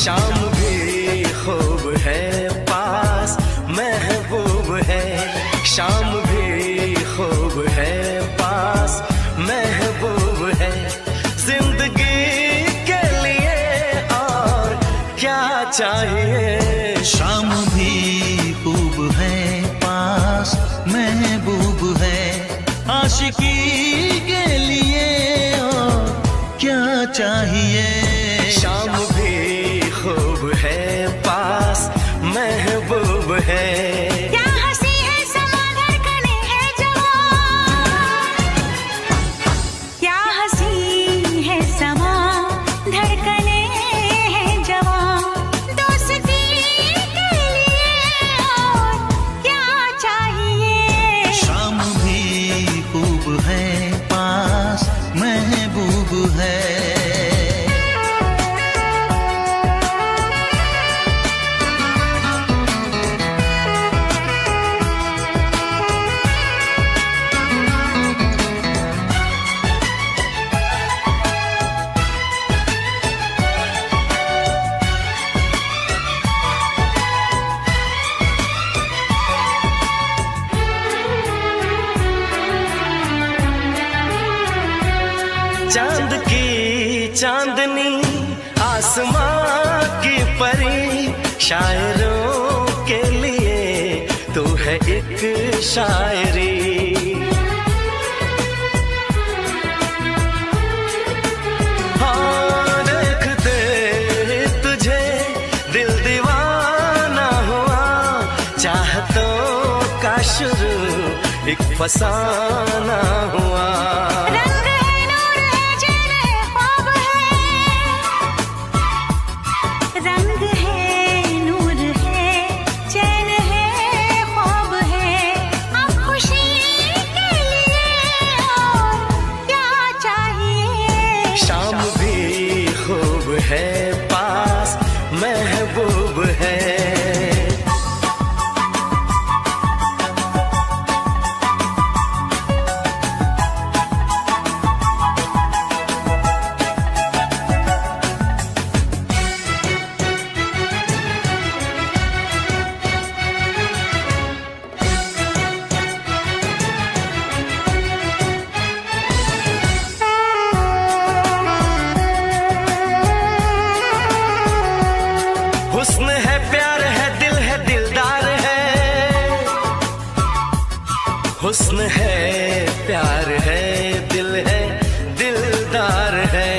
शाम भी खूब है पास महबूब है, शाम भी खूब है पास महबूब है, जिंदगी के लिए और क्या चाहिए। शाम भी खूब है पास महबूब है, आशिकी के लिए और क्या चाहिए। शाम भी खूब है पास महबूब है, क्या हंसी है समा धड़कने है जवां, क्या हंसी है समा धड़कने है जवां, दोस्ती के लिए और क्या चाहिए। शाम भी खूब है पास महबूब है। चांद की चांदनी आसमां की परी, शायरों के लिए तू है एक शायरी। हाँ देखते तुझे दिल दीवाना हुआ, चाहतों का शुरू एक फसाना हुआ। शाम भी खूब है पास महबूब है। हुस्न है प्यार है दिल है दिलदार है, हुस्न है प्यार है दिल है दिलदार है।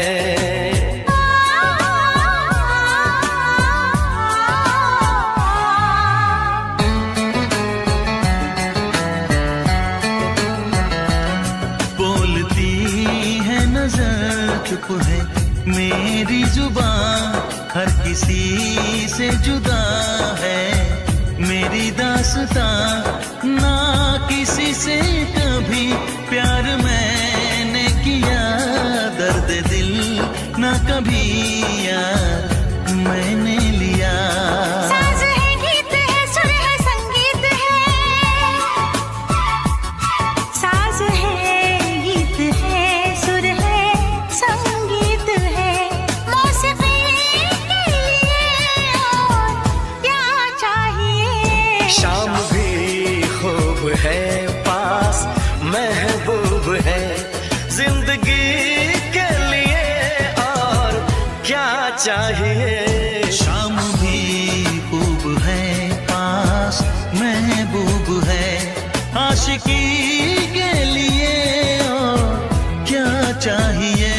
बोलती है नजर चुप है मेरी जुबान, हर किसी से जुदा है मेरी दास्तां, ना किसी से कभी प्यार मैंने किया, दर्द दिल ना कभी यार मैंने लिया। साज है गीत है सुर है संगीत है, साज है गीत है सुर है संगीत है, मौसीकी के लिए और क्या चाहिए। शाम भी खूब है पास महबूब है, जिंदगी के लिए और क्या चाहिए। शाम भी खूब है पास महबूब है, आशिकी के लिए और क्या चाहिए।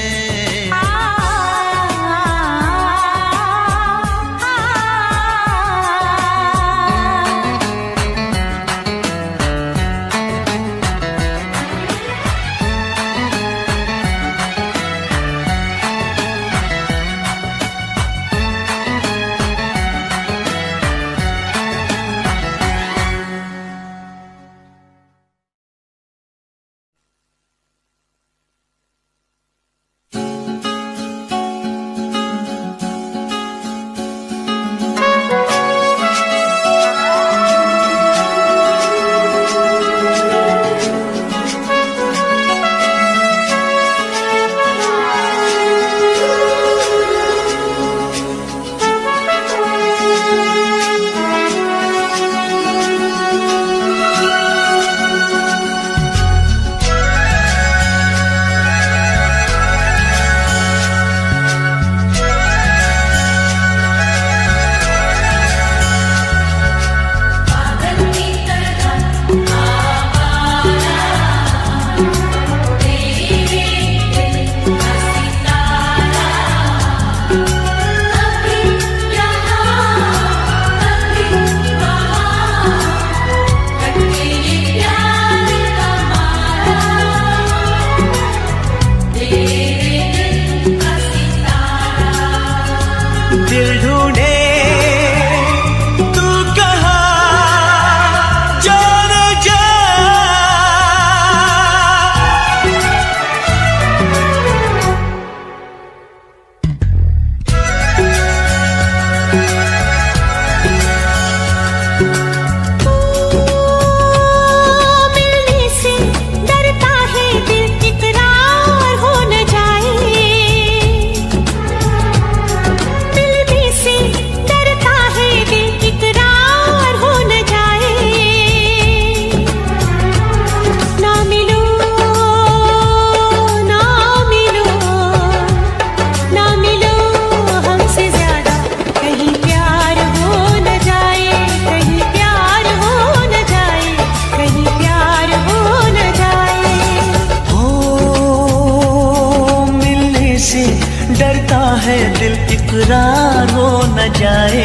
है दिल इकरार हो न जाए,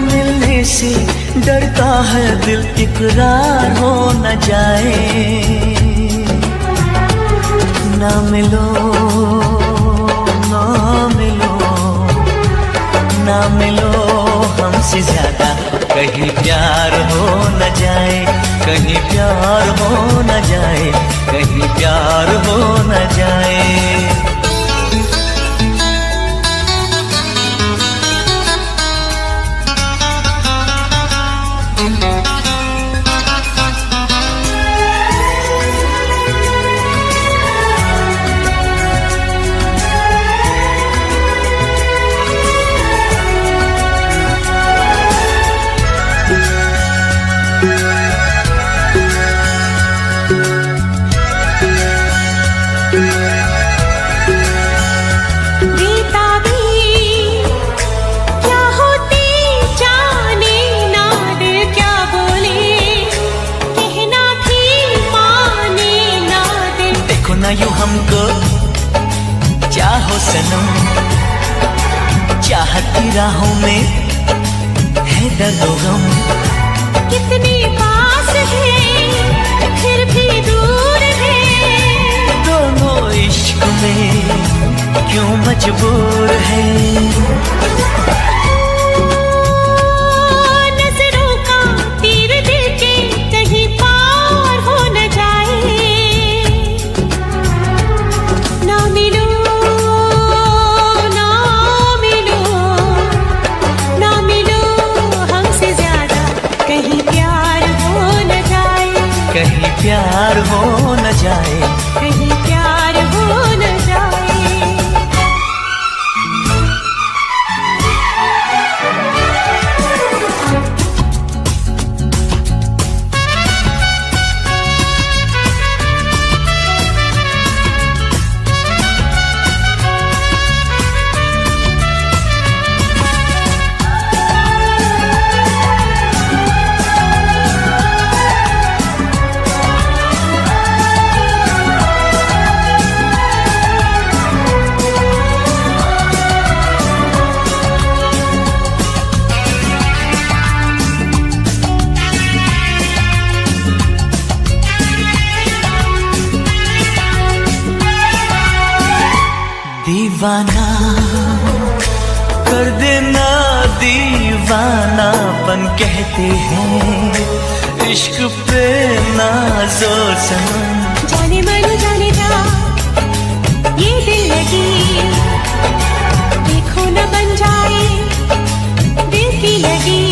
मिलने से डरता है दिल इकरार हो न जाए। ना मिलो ना मिलो ना मिलो हमसे ज्यादा, कहीं प्यार हो न जाए, कहीं प्यार हो न जाए, कहीं प्यार हो न जाए। यूं हमको चाहो सनम, चाहत की राहों में है दर्द और गम। कितनी पास है फिर भी दूर है, दोनों इश्क में क्यों मजबूर है। नजरों का तीर दिल के कहीं पार हो न जाए, ना मिलो ना मिलो ना मिलो हमसे ज्यादा, कहीं प्यार हो न जाए, कहीं प्यार हो न जाए, कहीं प्यार हो न जाए। दीवाना कर देना, दीवानापन कहते हैं इश्क पे नाज़ो सनम। जाने मन जाने जा ये दिल लगी, देखो न बन जाए दिल की लगी।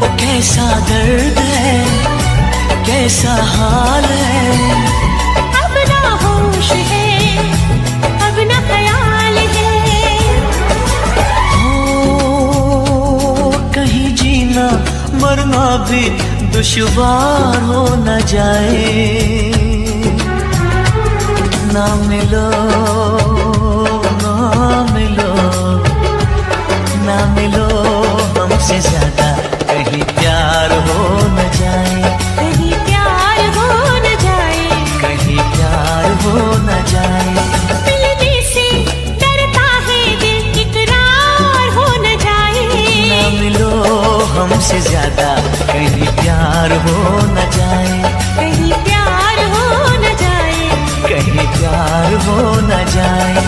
वो कैसा दर्द है, कैसा हाल है, अब ना होश है अब ना ख्याल है, ओ कहीं जीना मरना भी दुश्वार हो न जाए। ना मिलो ना मिलो ना मिलो हमसे ज्यादा, कहीं प्यार हो न जाए, कहीं प्यार हो न जाए, कहीं प्यार हो न जाए। मिलने से डरता है दिल इकरार हो न जाए, ना मिलो हमसे ज्यादा, कहीं प्यार हो न जाए, कहीं प्यार हो न जाए, कहीं प्यार हो न जाए।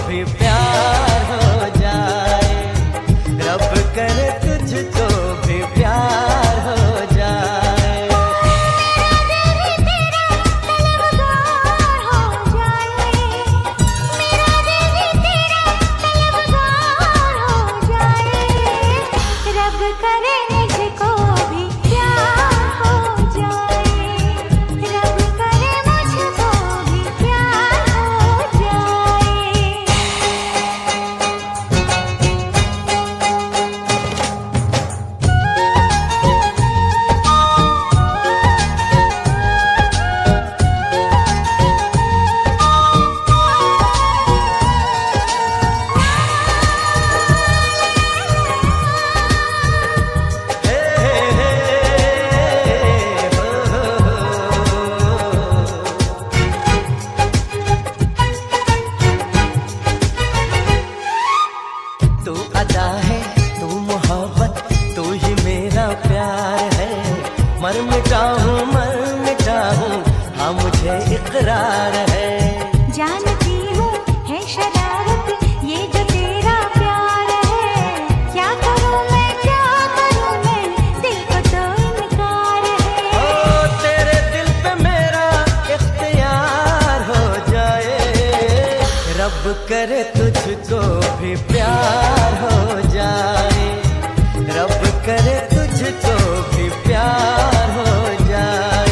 भी प्यार हो जाए, रब करे तुझको भी प्यार हो जाए। मेरा दिल भी तेरा तलबगार हो जाए, मेरा दिल भी तेरा तलबगार हो जाए, रब करे मुझको भी प्यार हो जाए, रब करे मुझको भी प्यार हो जाए। तू अदा है, तू मोहब्बत, तू ही मेरा प्यार है। मर मिटा हूँ हाँ मुझे इकरार है। जानती हूँ है शरारत ये जो तेरा प्यार है, क्या करूँ मैं दिल को तो इनकार है। ओ तेरे दिल पे मेरा इख्तियार हो जाए, रब करे तुझको भी प्यार हो जाए, रब करे तुझको भी प्यार हो जाए।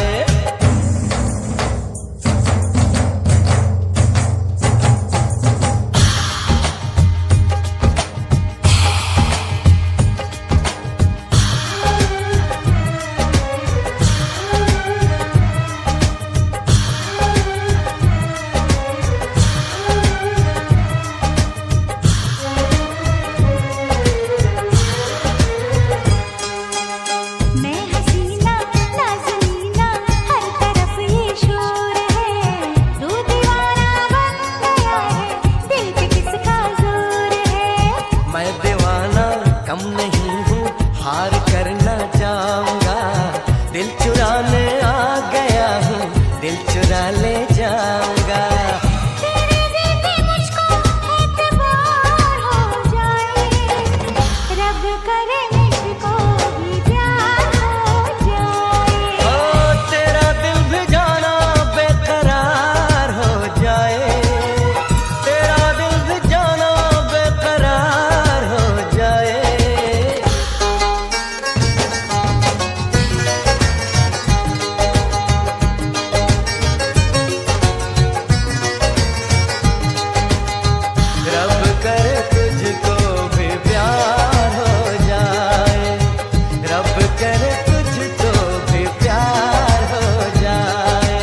मैं हसीना नाज़नीना हर तरफ ये शोर है, तू दीवाना बन गया है, दिल पे किसका जोर है। मैं दीवाना कम नहीं हूँ, हार करना चाहूँगा, दिल चुराने आ गया हूँ, दिल चुरा ले जाऊँगा। तेरे दिल पे मुझको एतबार हो जाए, रब करे मुझको भी प्यार हो जाए। ओ तेरा दिल भी जाना बेकरार हो जाए, तेरा दिल भी जाना बेकरार हो जाए। रब करे तुझको भी प्यार हो जाए, रब करे तुझको भी प्यार हो जाए।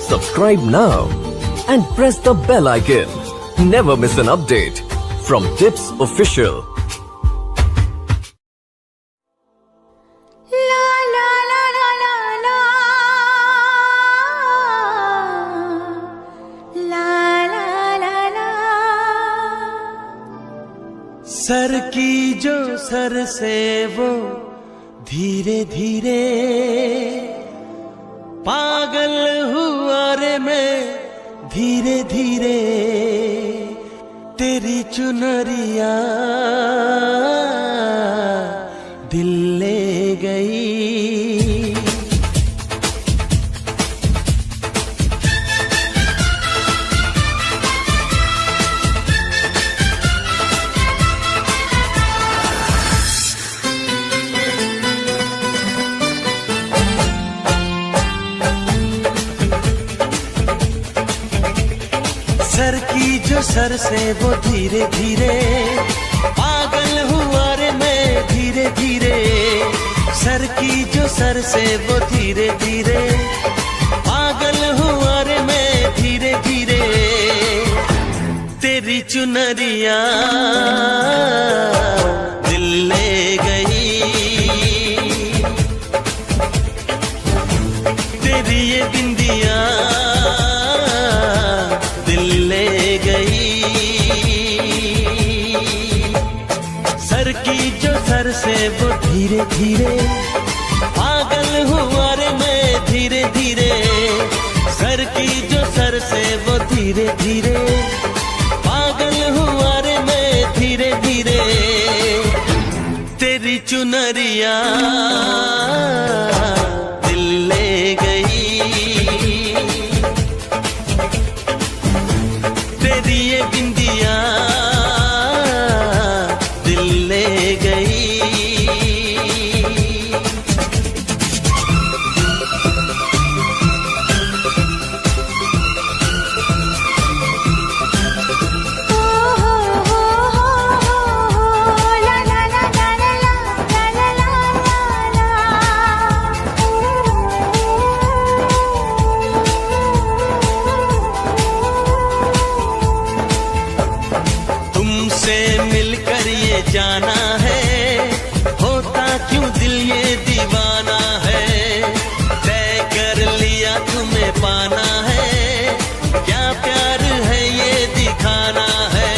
Subscribe now and press the bell icon. Never miss an update from Tips Official. ला ला ला ला ला ला ला ला ला ला। सर की जो सर से वो धीरे धीरे पागल हुआ रे मैं धीरे धीरे, तेरी चुनरिया दिल ले गई। सर की जो सर से वो धीरे धीरे पागल हुआ रे मैं धीरे धीरे, सर की जो सर से वो धीरे धीरे पागल हुआ रे मैं धीरे धीरे, तेरी चुनरिया दिल ले गई, तेरी ये बिंदिया दिल ले गई। सर सर की जो सर से वो धीरे धीरे पागल हुआ रे मैं धीरे धीरे। सर की जो सर से वो धीरे धीरे पागल हुआ रे मैं धीरे धीरे। तेरी चुनरिया दिल ले गई, तेरी ये बिंदिया दिल ले गई। मिलकर ये जाना है, होता क्यों दिल ये दीवाना है। तय कर लिया तुम्हें पाना है, क्या प्यार है ये दिखाना है।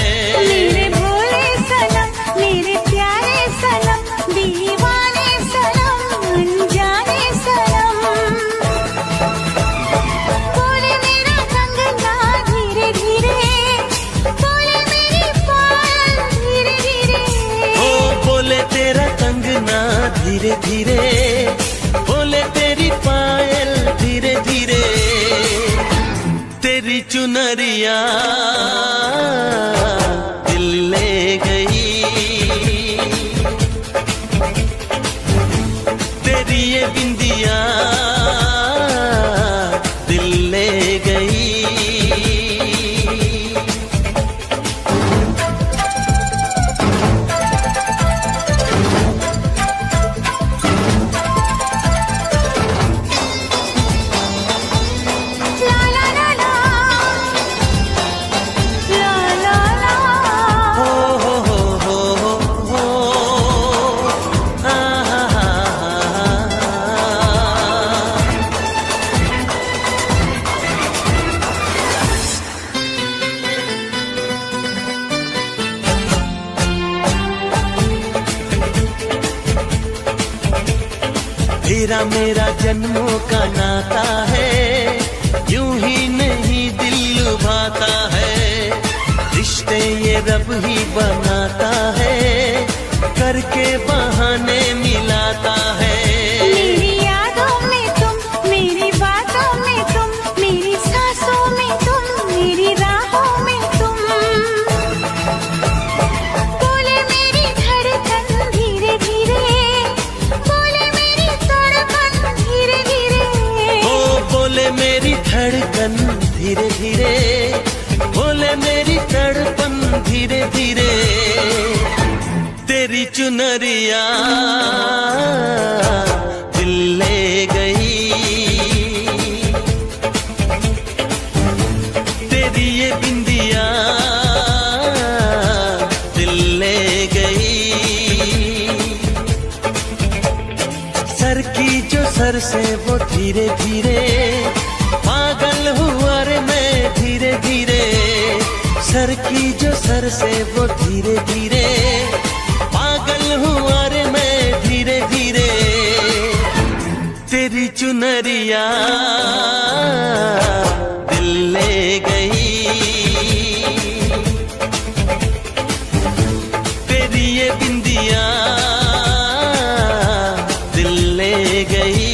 मेरे भोले सनम, मेरे प्यारे सनम, दीवाने सनम, अनजाने सनम। बोले मेरा कंगना धीरे धीरे, बोले मेरी पायल धीरे धीरे। ओ बोले तेरा कंगना धीरे धीरे, बोले तेरी पायल धीरे धीरे। तेरी चुनरिया दिल ले गई, तेरी ये बिंदिया दिल ले गई। तेरा मेरा जन्मों का नाता है, यूं ही नहीं दिल लुभाता है। रिश्ते ये रब ही बनाता है, करके बहाने मिलाता है। मेरी यादों में तुम, मेरी बातों में तुम, मेरी सांसों में तुम, मेरी राहों में तुम। बोले मेरी धड़कन धीरे धीरे, बोले मेरी तड़पन धीरे धीरे। ओ बोले मेरी धड़कन धीरे धीरे, बोले मेरी तड़पन धीरे धीरे। तेरी चुनरिया दिल ले गई, तेरी ये बिंदिया दिल ले गई। सर की जो सर से वो धीरे धीरे पागल हुआ रे मैं धीरे धीरे। सर की जो सर से वो धीरे धीरे पागल हुआ रे मैं धीरे धीरे। तेरी चुनरिया दिल ले गई, तेरी ये बिंदिया दिल ले गई।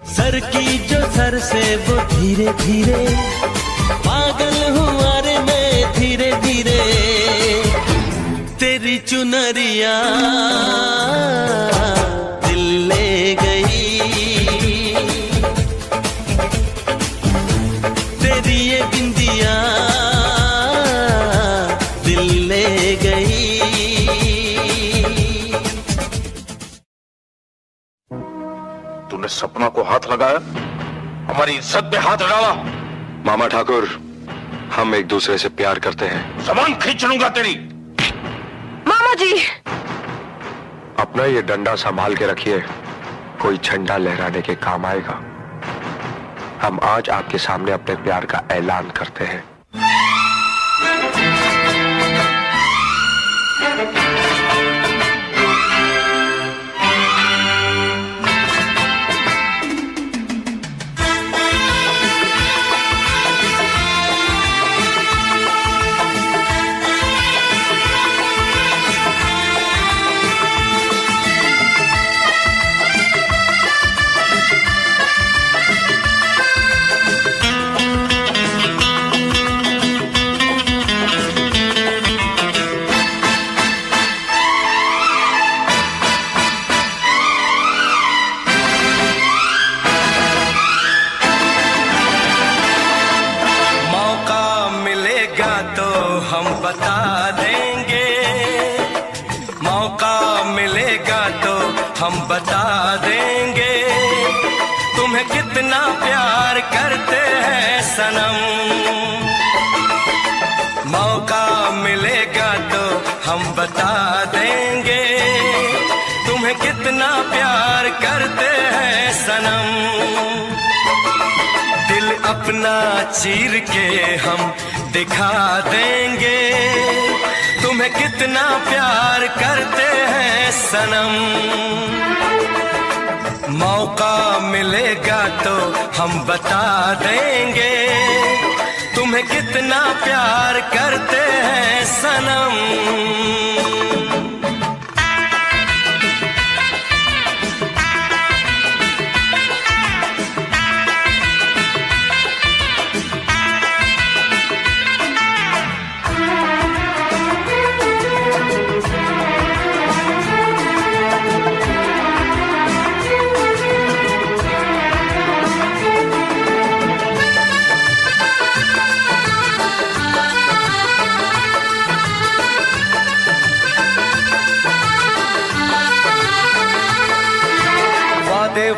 सर की जो सर से वो धीरे धीरे पागल हुआ रे मैं धीरे धीरे। तेरी चुनरिया दिल ले गई, तेरी ये बिंदिया दिल ले गई। तूने सपना को हाथ लगाया, हमारी इज्जत पे हाथ डाला। मामा ठाकुर, हम एक दूसरे से प्यार करते हैं। सामान खींच लूंगा तेरी। मामा जी, अपना ये डंडा संभाल के रखिए, कोई झंडा लहराने के काम आएगा। हम आज आपके सामने अपने प्यार का ऐलान करते हैं। हम बता देंगे, मौका मिलेगा तो हम बता देंगे, तुम्हें कितना प्यार करते हैं सनम। मौका मिलेगा तो हम बता देंगे, तुम्हें कितना प्यार करते हैं सनम। दिल अपना चीर के हम दिखा देंगे, तुम्हें कितना प्यार करते हैं सनम। मौका मिलेगा तो हम बता देंगे, तुम्हें कितना प्यार करते हैं सनम।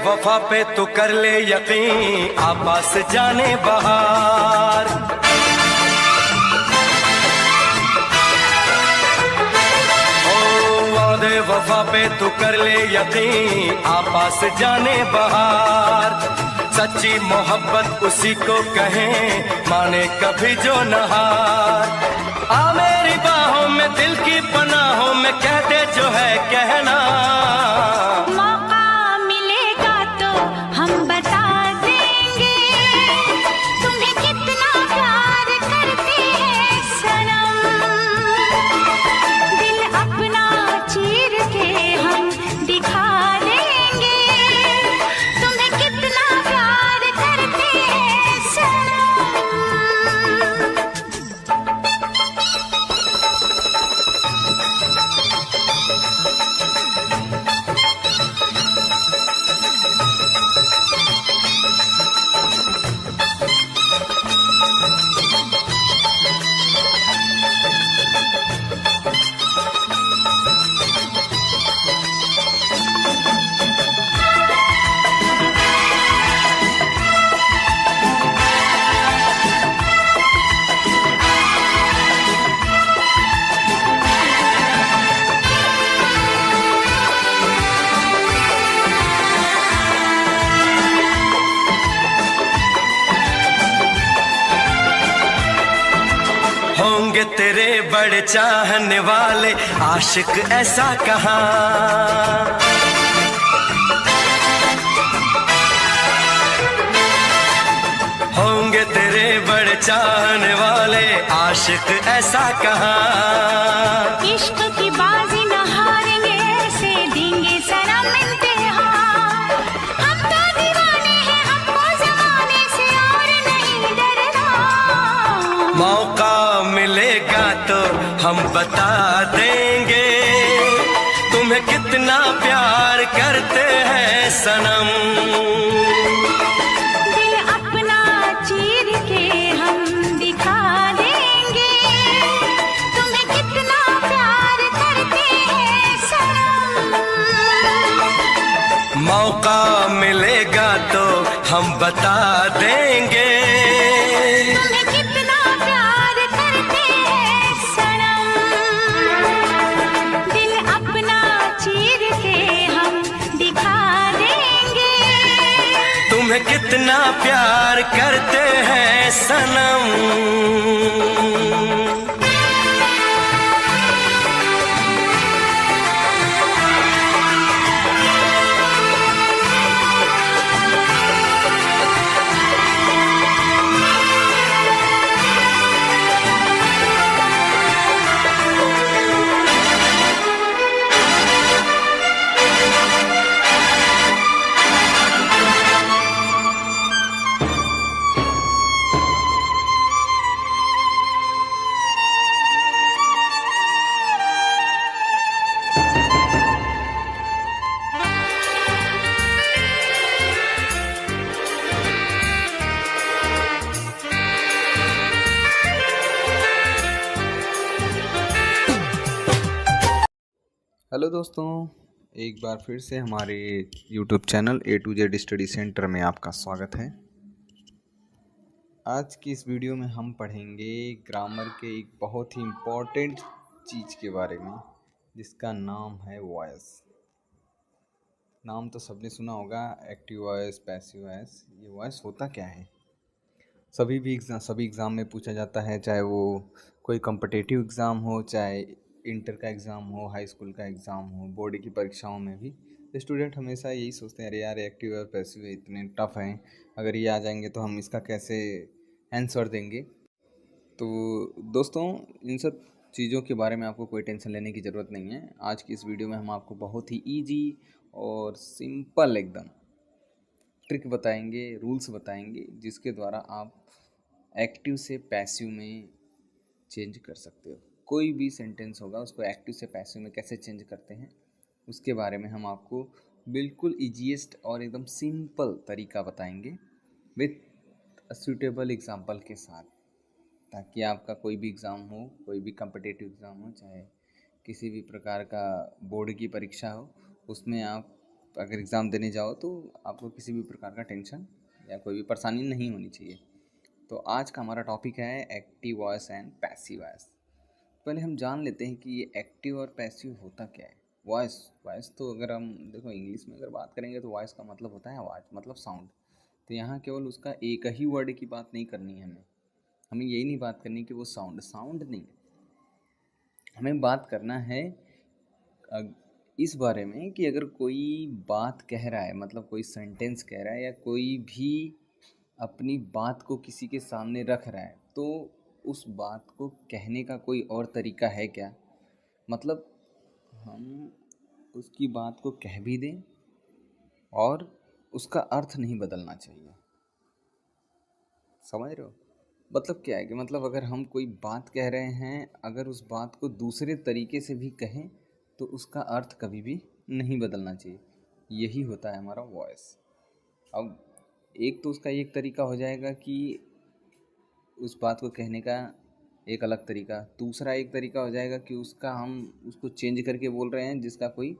वफा पे तू कर ले यकीन, आपस जाने बहार। ओ वादे वफा पे तू कर ले यकीन, आपस जाने बहार। सच्ची मोहब्बत उसी को कहें, माने कभी जो नहार। आ मेरी बाहों में दिल की पनाहों में कह दे जो है कहना। होंगे तेरे बड़े चाहने वाले आशिक ऐसा कहाँ। होंगे तेरे बड़े चाहने वाले आशिक ऐसा कहाँ। इश्क की बाजी न हारेंगे, ऐसे देंगे सनम इम्तिहान। हम तो दीवाने हैं, हमको जमाने से और नहीं डरना। मौका मिलेगा तो हम बता देंगे, तुम्हें कितना प्यार करते हैं सनम। दिल अपना चीर के हम दिखा देंगे, तुम्हें कितना प्यार करते हैं सनम। मौका मिलेगा तो हम बता देंगे, तुम्हें कितना प्यार करते हैं सनम। हेलो दोस्तों, एक बार फिर से हमारे YouTube channel A to Z study centre में आपका स्वागत है। आज की इस वीडियो में हम पढ़ेंगे ग्रामर के एक बहुत ही इम्पोर्टेंट चीज़ के बारे में, जिसका नाम है वॉइस। नाम तो सबने सुना होगा, एक्टिव वॉइस, पैसिव वॉइस। ये वॉइस होता क्या है? सभी एग्ज़ाम में पूछा जाता है, चाहे वो कोई कॉम्पिटिटिव एग्ज़ाम हो, चाहे इंटर का एग्ज़ाम हो, हाई स्कूल का एग्ज़ाम हो, बोर्ड की परीक्षाओं में भी स्टूडेंट हमेशा यही सोचते हैं, अरे यार एक्टिव और पैसिव इतने टफ हैं, अगर ये आ जाएंगे तो हम इसका कैसे आंसर देंगे। तो दोस्तों, इन सब चीज़ों के बारे में आपको कोई टेंशन लेने की ज़रूरत नहीं है। आज की इस वीडियो में हम आपको बहुत ही ईजी और सिंपल एकदम ट्रिक बताएंगे, रूल्स बताएंगे, जिसके द्वारा आप एक्टिव से पैसिव में चेंज कर सकते हो। कोई भी सेंटेंस होगा उसको एक्टिव से पैसिव में कैसे चेंज करते हैं, उसके बारे में हम आपको बिल्कुल ईजीएस्ट और एकदम सिंपल तरीका बताएंगे, विथ सूटेबल एग्जांपल के साथ, ताकि आपका कोई भी एग्ज़ाम हो, कोई भी कॉम्पिटिटिव एग्ज़ाम हो, चाहे किसी भी प्रकार का बोर्ड की परीक्षा हो, उसमें आप अगर एग्ज़ाम देने जाओ तो आपको किसी भी प्रकार का टेंशन या कोई भी परेशानी नहीं होनी चाहिए। तो आज का हमारा टॉपिक है active voice and passive voice. पहले हम जान लेते हैं कि ये एक्टिव और पैसिव होता क्या है। वॉइस तो अगर हम देखो इंग्लिश में अगर बात करेंगे तो वॉइस का मतलब होता है आवाज़, मतलब साउंड। तो यहाँ केवल उसका एक ही वर्ड की बात नहीं करनी है, हमें यही नहीं बात करनी कि वो साउंड नहीं, हमें बात करना है इस बारे में कि अगर कोई बात कह रहा है, मतलब कोई सेंटेंस कह रहा है, या कोई भी अपनी बात को किसी के सामने रख रहा है, तो उस बात को कहने का कोई और तरीका है क्या? मतलब हम उसकी बात को कह भी दें और उसका अर्थ नहीं बदलना चाहिए। समझ रहे हो? मतलब क्या है कि मतलब अगर हम कोई बात कह रहे हैं, अगर उस बात को दूसरे तरीके से भी कहें तो उसका अर्थ कभी भी नहीं बदलना चाहिए। यही होता है हमारा वॉइस। अब एक तो उसका एक तरीका हो जाएगा कि उस बात को कहने का एक अलग तरीका, दूसरा एक तरीका हो जाएगा कि हम उसको चेंज करके बोल रहे हैं, जिसका कोई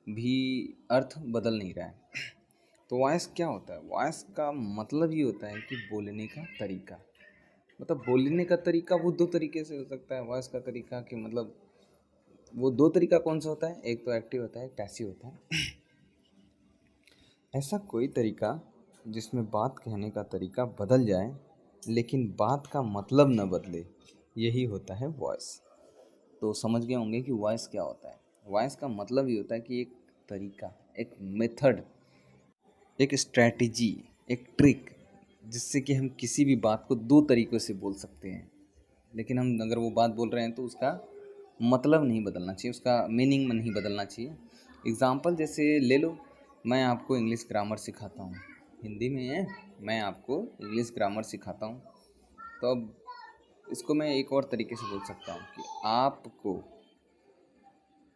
भी अर्थ बदल नहीं रहा है। तो वॉइस क्या होता है? वॉइस का मतलब ये होता है कि बोलने का तरीका। मतलब बोलने का तरीका वो दो तरीके से हो सकता है। वॉइस का तरीका कि मतलब वो दो तरीका कौन सा होता है? एक तो एक्टिव होता है, एक पैसिव होता है। ऐसा कोई तरीका जिसमें बात कहने का तरीका बदल जाए लेकिन बात का मतलब न बदले, यही होता है वॉइस। तो समझ गए होंगे कि वॉइस क्या होता है। वॉइस का मतलब ये होता है कि एक तरीका, एक मेथड, एक स्ट्रैटेजी, एक ट्रिक, जिससे कि हम किसी भी बात को दो तरीक़ों से बोल सकते हैं, लेकिन हम अगर वो बात बोल रहे हैं तो उसका मतलब नहीं बदलना चाहिए, उसका मीनिंग नहीं बदलना चाहिए। एग्ज़ाम्पल जैसे ले लो, मैं आपको इंग्लिश ग्रामर सिखाता हूँ, हिंदी में है, मैं आपको इंग्लिश ग्रामर सिखाता हूँ, तो अब इसको मैं एक और तरीके से बोल सकता हूँ कि आपको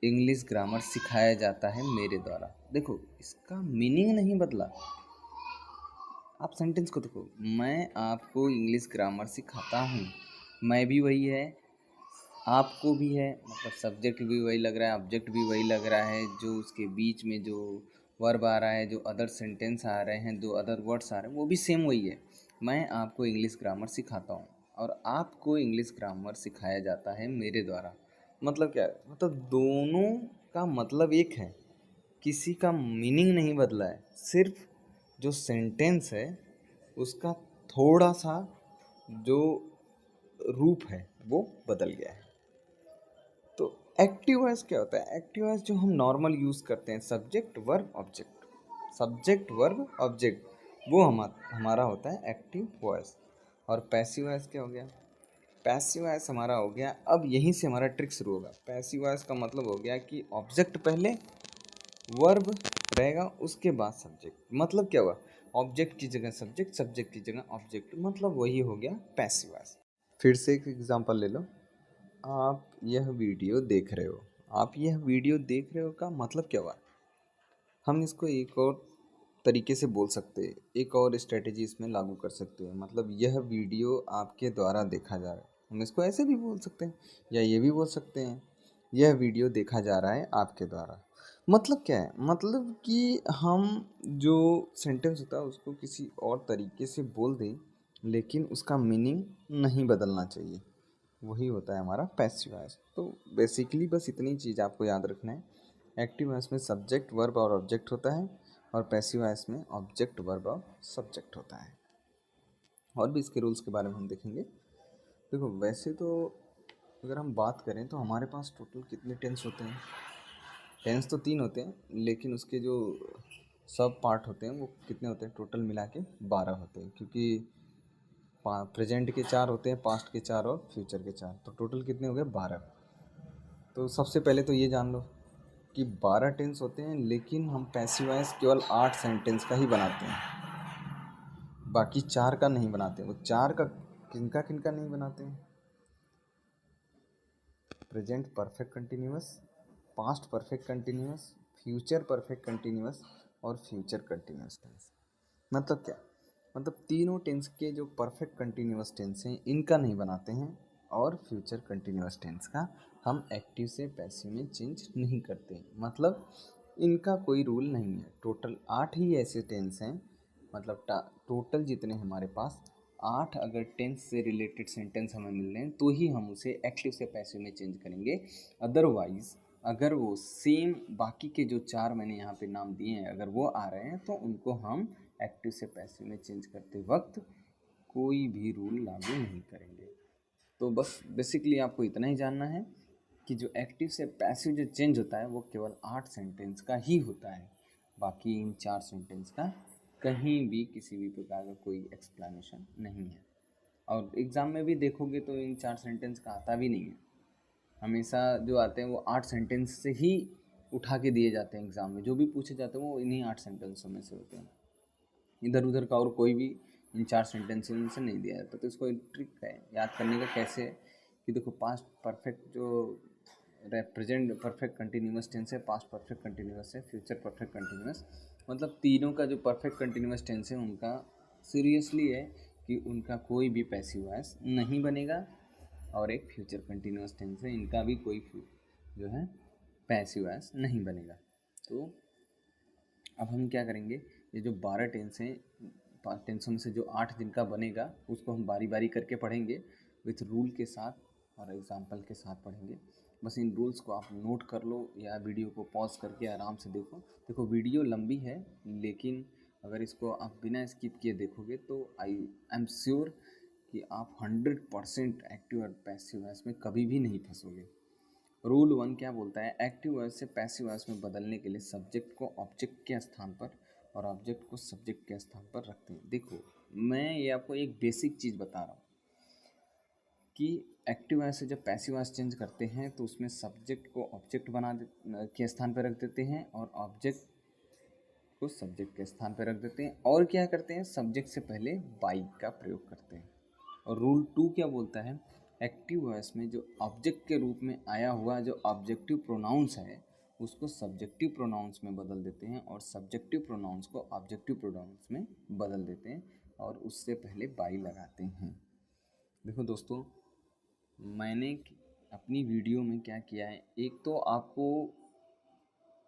इंग्लिश ग्रामर सिखाया जाता है मेरे द्वारा। देखो, इसका मीनिंग नहीं बदला। आप सेंटेंस को देखो, मैं आपको इंग्लिश ग्रामर सिखाता हूँ, मैं भी वही है, आपको भी है, मतलब सब्जेक्ट भी वही लग रहा है, ऑब्जेक्ट भी वही लग रहा है, जो उसके बीच में जो वर्ब आ रहा है, जो अदर सेंटेंस आ रहे हैं, जो अदर वर्ड्स आ रहे हैं, वो भी सेम वही है। मैं आपको इंग्लिश ग्रामर सिखाता हूँ और आपको इंग्लिश ग्रामर सिखाया जाता है मेरे द्वारा। मतलब क्या है? मतलब दोनों का मतलब एक है, किसी का मीनिंग नहीं बदला है, सिर्फ जो सेंटेंस है उसका थोड़ा सा जो रूप है वो बदल गया है। तो एक्टिव वॉइस क्या होता है? एक्टिव वॉइस जो हम नॉर्मल यूज़ करते हैं, subject verb object, subject verb object, वो हमारा होता है एक्टिव वॉइस। और पैसिव वॉइस क्या हो गया? पैसिव वॉइस हमारा हो गया, अब यहीं से हमारा ट्रिक शुरू होगा। पैसिव वॉइस का मतलब हो गया कि ऑब्जेक्ट पहले, वर्ब रहेगा, उसके बाद सब्जेक्ट। मतलब क्या हुआ? ऑब्जेक्ट की जगह सब्जेक्ट, सब्जेक्ट की जगह ऑब्जेक्ट, मतलब वही हो गया पैसिव वॉइस। फिर से एक एग्जांपल ले लो। आप यह वीडियो देख रहे हो, आप यह वीडियो देख रहे हो का मतलब क्या हुआ? हम इसको एक और तरीके से बोल सकते हैं, एक और स्ट्रेटेजी इसमें लागू कर सकते हैं। मतलब यह वीडियो आपके द्वारा देखा जा रहा है, हम इसको ऐसे भी बोल सकते हैं, या ये भी बोल सकते हैं, यह वीडियो देखा जा रहा है आपके द्वारा। मतलब क्या है? मतलब कि हम जो सेंटेंस होता है उसको किसी और तरीके से बोल दें, लेकिन उसका मीनिंग नहीं बदलना चाहिए, वही होता है हमारा पैसिव वॉइस। तो बेसिकली बस इतनी चीज़ आपको याद रखना है। एक्टिव वॉइस में सब्जेक्ट वर्ब और ऑब्जेक्ट होता है, और पैसिव वॉइस में ऑब्जेक्ट वर्ब और सब्जेक्ट होता है। और भी इसके रूल्स के बारे में हम देखेंगे। देखो, वैसे तो अगर हम बात करें तो हमारे पास टोटल कितने टेंस होते हैं? टेंस तो 3 होते हैं, लेकिन उसके जो सब पार्ट होते हैं वो कितने होते हैं? टोटल मिला के 12 होते हैं, क्योंकि प्रेजेंट के 4 होते हैं, पास्ट के 4 और फ्यूचर के 4, तो टोटल कितने हो गए? 12। तो सबसे पहले तो ये जान लो कि 12 टेंस होते हैं, लेकिन हम पैसिव वॉइस केवल 8 सेंटेंस का ही बनाते हैं, बाकी 4 का नहीं बनाते। वो 4 का किनका किनका नहीं बनाते हैं? Present perfect continuous, past perfect continuous, future perfect continuous और फ्यूचर कंटिन्यूअस टेंस। मतलब क्या? मतलब तीनों टेंस के जो परफेक्ट कंटिन्यूअस टेंस हैं इनका नहीं बनाते हैं, और फ्यूचर कंटिन्यूअस टेंस का हम एक्टिव से पैसिव में चेंज नहीं करते। मतलब इनका कोई रूल नहीं है। टोटल 8 ही ऐसे टेंस हैं, मतलब टोटल जितने हमारे पास 8 अगर टेंस से रिलेटेड सेंटेंस हमें मिल रहे हैं तो ही हम उसे एक्टिव से पैसिव में चेंज करेंगे। अदरवाइज अगर वो सेम बाकी के जो 4 मैंने यहाँ पे नाम दिए हैं अगर वो आ रहे हैं तो उनको हम एक्टिव से पैसिव में चेंज करते वक्त कोई भी रूल लागू नहीं करेंगे। तो बस बेसिकली आपको इतना ही जानना है कि जो एक्टिव से पैसिव जो चेंज होता है वो केवल 8 सेंटेंस का ही होता है, बाकी इन 4 सेंटेंस का कहीं भी किसी भी प्रकार का कोई एक्सप्लेनेशन नहीं है। और एग्ज़ाम में भी देखोगे तो इन 4 सेंटेंस का आता भी नहीं है। हमेशा जो आते हैं वो 8 सेंटेंस से ही उठा के दिए जाते हैं। एग्ज़ाम में जो भी पूछे जाते हैं वो इन्हीं 8 सेंटेंसों में से होते हैं, इधर उधर का और कोई भी इन 4 सेंटेंस में से नहीं दिया जाता। तो इसको एक ट्रिक है याद करने का, कैसे है कि देखो, पास्ट परफेक्ट जो प्रेजेंट परफेक्ट कंटिन्यूअस टेंस है, पास्ट परफेक्ट कंटिन्यूअस है, फ्यूचर परफेक्ट कंटिन्यूअस, मतलब तीनों का जो परफेक्ट कंटिन्यूअस टेंस है उनका सीरियसली है कि उनका कोई भी पैसिव वॉइस नहीं बनेगा, और एक फ्यूचर कंटिन्यूअस टेंस है, इनका भी कोई जो है पैसिव वॉइस नहीं बनेगा। तो अब हम क्या करेंगे, ये जो 12 टेंस हैं, टेंसों में से जो 8 जिनका बनेगा उसको हम बारी बारी करके पढ़ेंगे, विथ रूल के साथ और एग्जाम्पल के साथ पढ़ेंगे। बस इन रूल्स को आप नोट कर लो या वीडियो को पॉज करके आराम से देखो। देखो, वीडियो लंबी है, लेकिन अगर इसको आप बिना स्किप किए देखोगे तो आई एम श्योर कि आप 100% एक्टिव और पैसिव वॉइस में कभी भी नहीं फंसोगे। रूल 1 क्या बोलता है? एक्टिव वॉइस से पैसिव वॉइस में बदलने के लिए सब्जेक्ट को ऑब्जेक्ट के स्थान पर और ऑब्जेक्ट को सब्जेक्ट के स्थान पर रखते हैं। देखो, मैं ये आपको एक बेसिक चीज़ बता रहा हूँ कि एक्टिव वॉइस से जब पैसिव वॉइस चेंज करते हैं तो उसमें सब्जेक्ट को ऑब्जेक्ट के स्थान पर रख देते हैं और ऑब्जेक्ट को सब्जेक्ट के स्थान पर रख देते हैं। और क्या करते हैं? सब्जेक्ट से पहले बाई का प्रयोग करते हैं। और रूल 2 क्या बोलता है? एक्टिव वॉइस में जो ऑब्जेक्ट के रूप में आया हुआ जो ऑब्जेक्टिव प्रोनाउंस है उसको सब्जेक्टिव प्रोनाउंस में बदल देते हैं, और सब्जेक्टिव प्रोनाउंस को ऑब्जेक्टिव प्रोनाउंस में बदल देते हैं, और उससे पहले बाई लगाते हैं। देखो दोस्तों, मैंने अपनी वीडियो में क्या किया है, एक तो आपको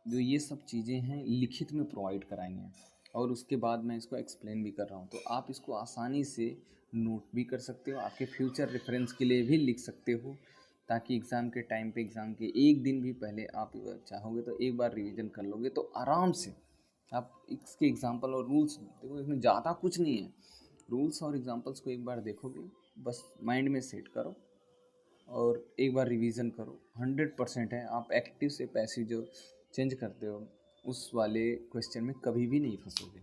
जो ये सब चीज़ें हैं लिखित में प्रोवाइड कराई हैं, और उसके बाद मैं इसको एक्सप्लेन भी कर रहा हूँ, तो आप इसको आसानी से नोट भी कर सकते हो, आपके फ्यूचर रेफरेंस के लिए भी लिख सकते हो, ताकि एग्ज़ाम के टाइम पे, एग्ज़ाम के एक दिन भी पहले आप चाहोगे तो एक बार रिवीजन कर लोगे तो आराम से आप इसके एग्जांपल और रूल्स देखो, इसमें ज़्यादा कुछ नहीं है, रूल्स और एग्जांपल्स को एक बार देखोगे, बस माइंड में सेट करो और एक बार रिवीजन करो। 100% है, आप एक्टिव से पैसिव जो चेंज करते हो उस वाले क्वेश्चन में कभी भी नहीं फंसोगे।